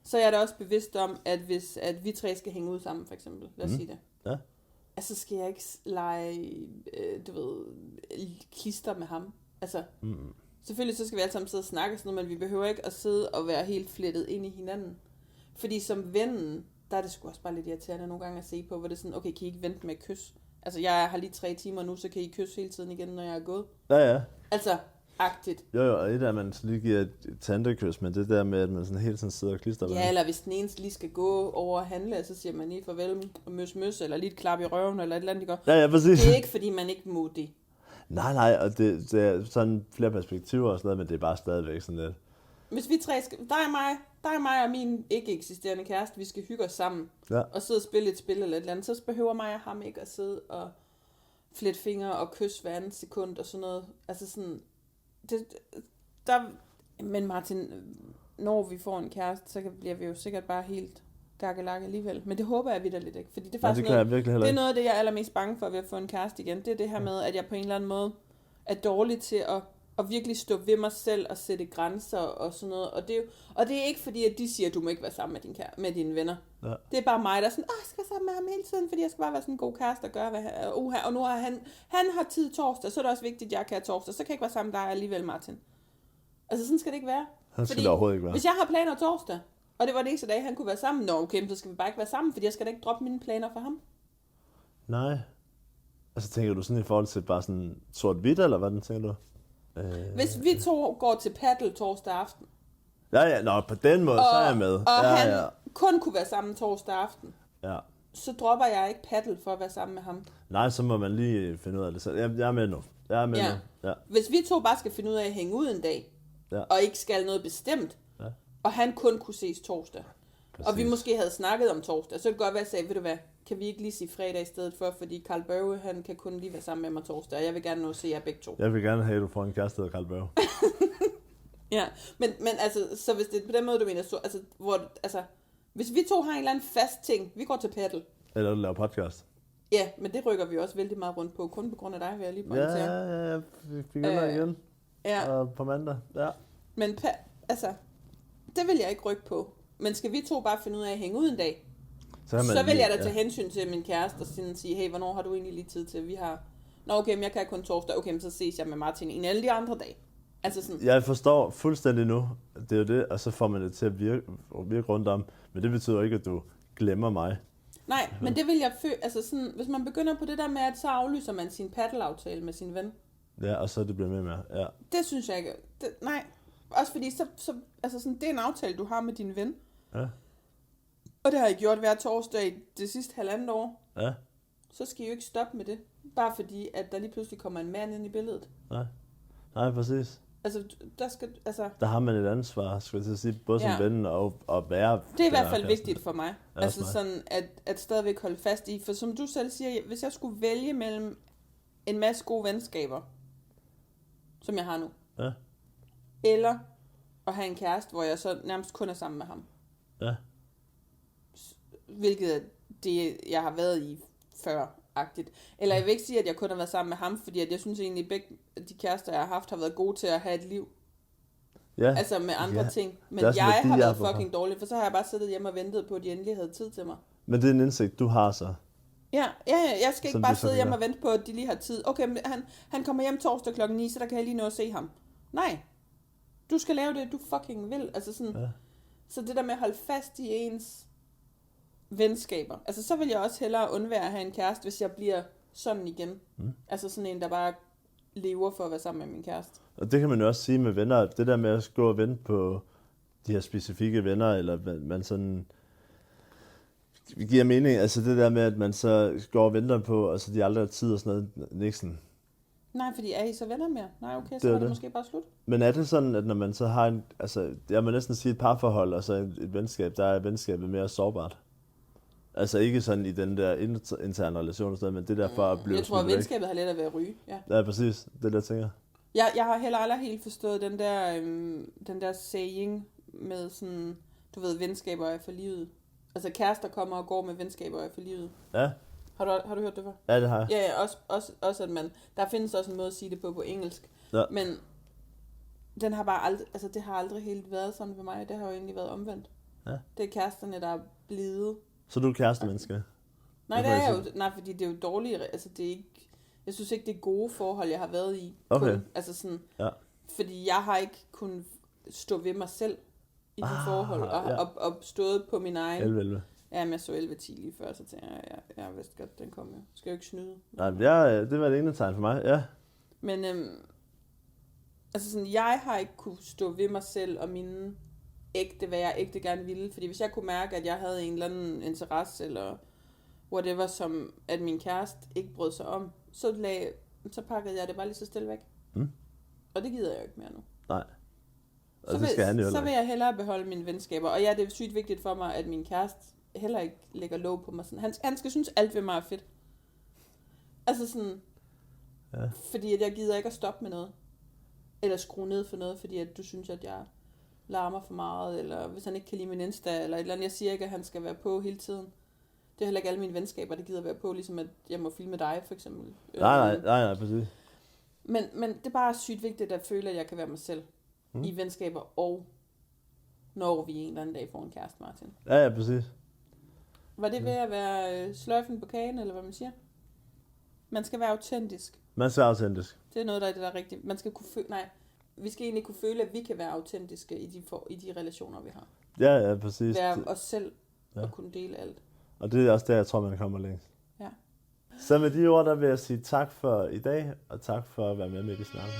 så er jeg da også bevidst om, at hvis at vi 3 skal hænge ud sammen, for eksempel. Lad os sige det. Ja. Altså skal jeg ikke lege, klister med ham. Altså, selvfølgelig så skal vi alle sammen sidde og snakke sådan noget, men vi behøver ikke at sidde og være helt flettet ind i hinanden. Fordi som vennen, der er det sgu også bare lidt irriterende nogle gange at se på, hvor det er sådan, okay, kan I ikke vente med at kysse? Altså, jeg har lige 3 timer nu, så kan I kysse hele tiden igen, når jeg er gået. Ja. Altså, agtigt. Jo, og det der, man lige giver et tantekys, men det der med, at man sådan hele tiden sidder og klister med. Ja, eller hvis den ene lige skal gå over og handle, så siger man lige farvel og møs, eller lige et klap i røven, eller et eller andet, de går. Ja, præcis. Det er ikke, fordi man ikke må det. Nej, og det er sådan flere perspektiver og sådan noget, men det er bare stadigvæk sådan lidt. Hvis vi 3 skal, dig, mig og min ikke eksisterende kæreste, vi skal hygge os sammen, og sidde og spille et spil eller et eller andet, så behøver mig og ham ikke at sidde og flette fingre og kysse hver anden sekund og sådan noget. Altså sådan, men Martin, når vi får en kæreste, så bliver vi jo sikkert bare helt gakkelak alligevel. Men det håber jeg vitterligt ikke, fordi det er faktisk det er noget af det, jeg er allermest bange for ved at få en kæreste igen. Det er det her med, at jeg på en eller anden måde er dårlig til at virkelig stå ved mig selv og sætte grænser og sådan noget. Og det er ikke fordi, at de siger, at du må ikke være sammen med dine venner. Ja. Det er bare mig, der er sådan, jeg skal være sammen med ham hele tiden, fordi jeg skal bare være sådan en god kæreste og gøre, og nu har han har tid torsdag, så er det også vigtigt, at jeg kan have torsdag. Så kan jeg ikke være sammen med dig alligevel, Martin. Altså sådan skal det ikke være. Han skal det overhovedet ikke være. Hvis jeg har planer torsdag, og det var det ikke så dag, han kunne være sammen, okay, så skal vi bare ikke være sammen, fordi jeg skal da ikke droppe mine planer for ham. Nej. Altså tænker du sådan i forhold til bare sådan sort-hvidt, eller hvad tænker du? Hvis vi 2 går til paddle torsdag aften. Ja, på den måde, så er jeg med. Og han kun kunne være sammen torsdag aften, Ja. så dropper jeg ikke paddle for at være sammen med ham. Nej, så må man lige finde ud af det selv. Jeg er med nu. Ja. Hvis vi to bare skal finde ud af at hænge ud en dag, og ikke skal noget bestemt, og han kun kunne ses torsdag, og vi måske havde snakket om torsdag, så kan det godt være, at jeg sagde, ved du hvad, kan vi ikke lige sige fredag i stedet for, fordi Carl Børge, han kan kun lige være sammen med mig torsdag, og jeg vil gerne nå at se jer begge to. Jeg vil gerne have, at du får en kæreste, der hedder Carl Børge. Ja, men altså, så hvis det er på den måde, du mener, så, altså, hvis vi to har en eller anden fast ting, vi går til paddle. Eller du laver podcast. Ja, men det rykker vi også vældig meget rundt på, kun på grund af dig, vil jeg lige pointere. Ja, vi begynder igen. Ja. Og på mandag, ja. Men altså, det vil jeg ikke rykke på. Men skal vi to bare finde ud af at hænge ud en dag, så vil jeg da tage hensyn til min kæreste og sige, hey, hvornår har du egentlig lige tid til, vi har... Nå, okay, men jeg kan kun torsdag, okay, men så ses jeg med Martin en alle de andre dage. Altså sådan. Jeg forstår fuldstændig nu, det er jo det, og så får man det til at virke rundt om, men det betyder ikke, at du glemmer mig. Nej, men det vil jeg altså sådan, hvis man begynder på det der med, at så aflyser man sin paddle-aftale med sin ven. Ja, og så det bliver med, ja. Det synes jeg ikke. Nej, også fordi så altså sådan, det er en aftale, du har med din ven. Ja. Og det har I gjort hver torsdag i det sidste 1,5 år. Ja. Så skal I jo ikke stoppe med det. Bare fordi, at der lige pludselig kommer en mand ind i billedet. Nej, præcis. Altså, der har man et ansvar, skulle jeg sige, både som ven og være... Det er i hvert fald vigtigt for mig. Altså sådan, at stadigvæk holde fast i. For som du selv siger, hvis jeg skulle vælge mellem en masse gode venskaber, som jeg har nu, eller at have en kæreste, hvor jeg så nærmest kun er sammen med ham. Ja. Hvilket er det, jeg har været i før-agtigt. Eller jeg vil ikke sige, at jeg kun har været sammen med ham, fordi at jeg synes egentlig, at begge de kærester, jeg har haft, har været gode til at have et liv. Ja. Altså med andre ting. Men jeg har været fucking dårlig, for så har jeg bare siddet hjemme og ventet på, at de endelig havde tid til mig. Men det er en indsigt, du har så. Ja, jeg skal ikke bare sidde hjemme og vente på, at de lige har tid. Okay, men han kommer hjem torsdag 9:00, så der kan jeg lige nå at se ham. Nej, du skal lave det, du fucking vil. Altså sådan, så det der med at holde fast i ens venskaber. Altså så vil jeg også hellere undvære at have en kæreste, hvis jeg bliver sådan igen. Altså sådan en, der bare lever for at være sammen med min kæreste. Og det kan man jo også sige med venner, det der med at gå og vente på de her specifikke venner, eller man sådan giver mening, altså det der med, at man så går og venter på, altså de aldrig har tid og sådan noget, Nixon. Nej, fordi er I så venner mere? Nej, okay, så er det måske bare slut. Men er det sådan, at når man så har en, altså jeg må næsten sige et parforhold, og så et venskab, der er venskabet mere sårbart? Altså ikke sådan i den der interne relation, men det der for at blive... Jeg tror, at venskabet har let at være at ryge. Ja, præcis. Det der tænker jeg. Jeg har heller aldrig helt forstået den der saying med sådan, du ved, venskaber er for livet. Altså kærester kommer og går med venskaber er for livet. Ja. Har du hørt det før? Ja, det har jeg. Ja, også at man... Der findes også en måde at sige det på engelsk. Ja. Men den har bare aldrig... Altså det har aldrig helt været sådan for mig. Det har jo egentlig været omvendt. Ja. Det er kæresterne, der er blevet... Så du er kærestemenneske? Nej, det er jeg jo... Nej, fordi det er jo dårligt... Altså det er ikke... Jeg synes ikke, det er gode forhold, jeg har været i. Okay. Kun, altså sådan... Ja. Fordi jeg har ikke kunnet stå ved mig selv i de forhold. Og stået på min egen... 11. Ja, men jeg så 11-10 lige før, så tænkte jeg vidste godt, den kom jo. Skal jo ikke snyde. Nej, det var det ene tegn for mig, ja. Men altså sådan, jeg har ikke kunne stå ved mig selv og mine hvad jeg ægte gerne ville. Fordi hvis jeg kunne mærke, at jeg havde en eller anden interesse, eller whatever, som at min kæreste ikke brød sig om, så pakkede jeg det bare lige så stille væk. Og det gider jeg jo ikke mere nu. Nej. Så vil jeg hellere beholde mine venskaber. Og ja, det er sygt vigtigt for mig, at min kæreste heller ikke lægger låg på mig. Sådan. Han skal synes, alt ved mig er fedt. Altså sådan... Ja. Fordi at jeg gider ikke at stoppe med noget. Eller skrue ned for noget, fordi at du synes, at jeg larmer for meget. Eller hvis han ikke kan lide min Insta, eller et eller andet. Jeg siger ikke, at han skal være på hele tiden. Det er heller ikke alle mine venskaber, der gider være på. Ligesom at jeg må filme dig, for eksempel. Nej, præcis. Men det er bare sygt vigtigt at føle, at jeg kan være mig selv. I venskaber, og når vi en eller anden dag får en kæreste, Martin. Ja, præcis. Var det ved at være sløjfen på kagen, eller hvad man siger? Man skal være autentisk. Man skal være autentisk. Det er noget, der er rigtigt. Man skal kunne vi skal egentlig kunne føle, at vi kan være autentiske i de relationer, vi har. Ja, præcis. Være os selv og kunne dele alt. Og det er også der, jeg tror, man kommer længst. Ja. Så med de ord, der vil jeg sige tak for i dag, og tak for at være med i snakken.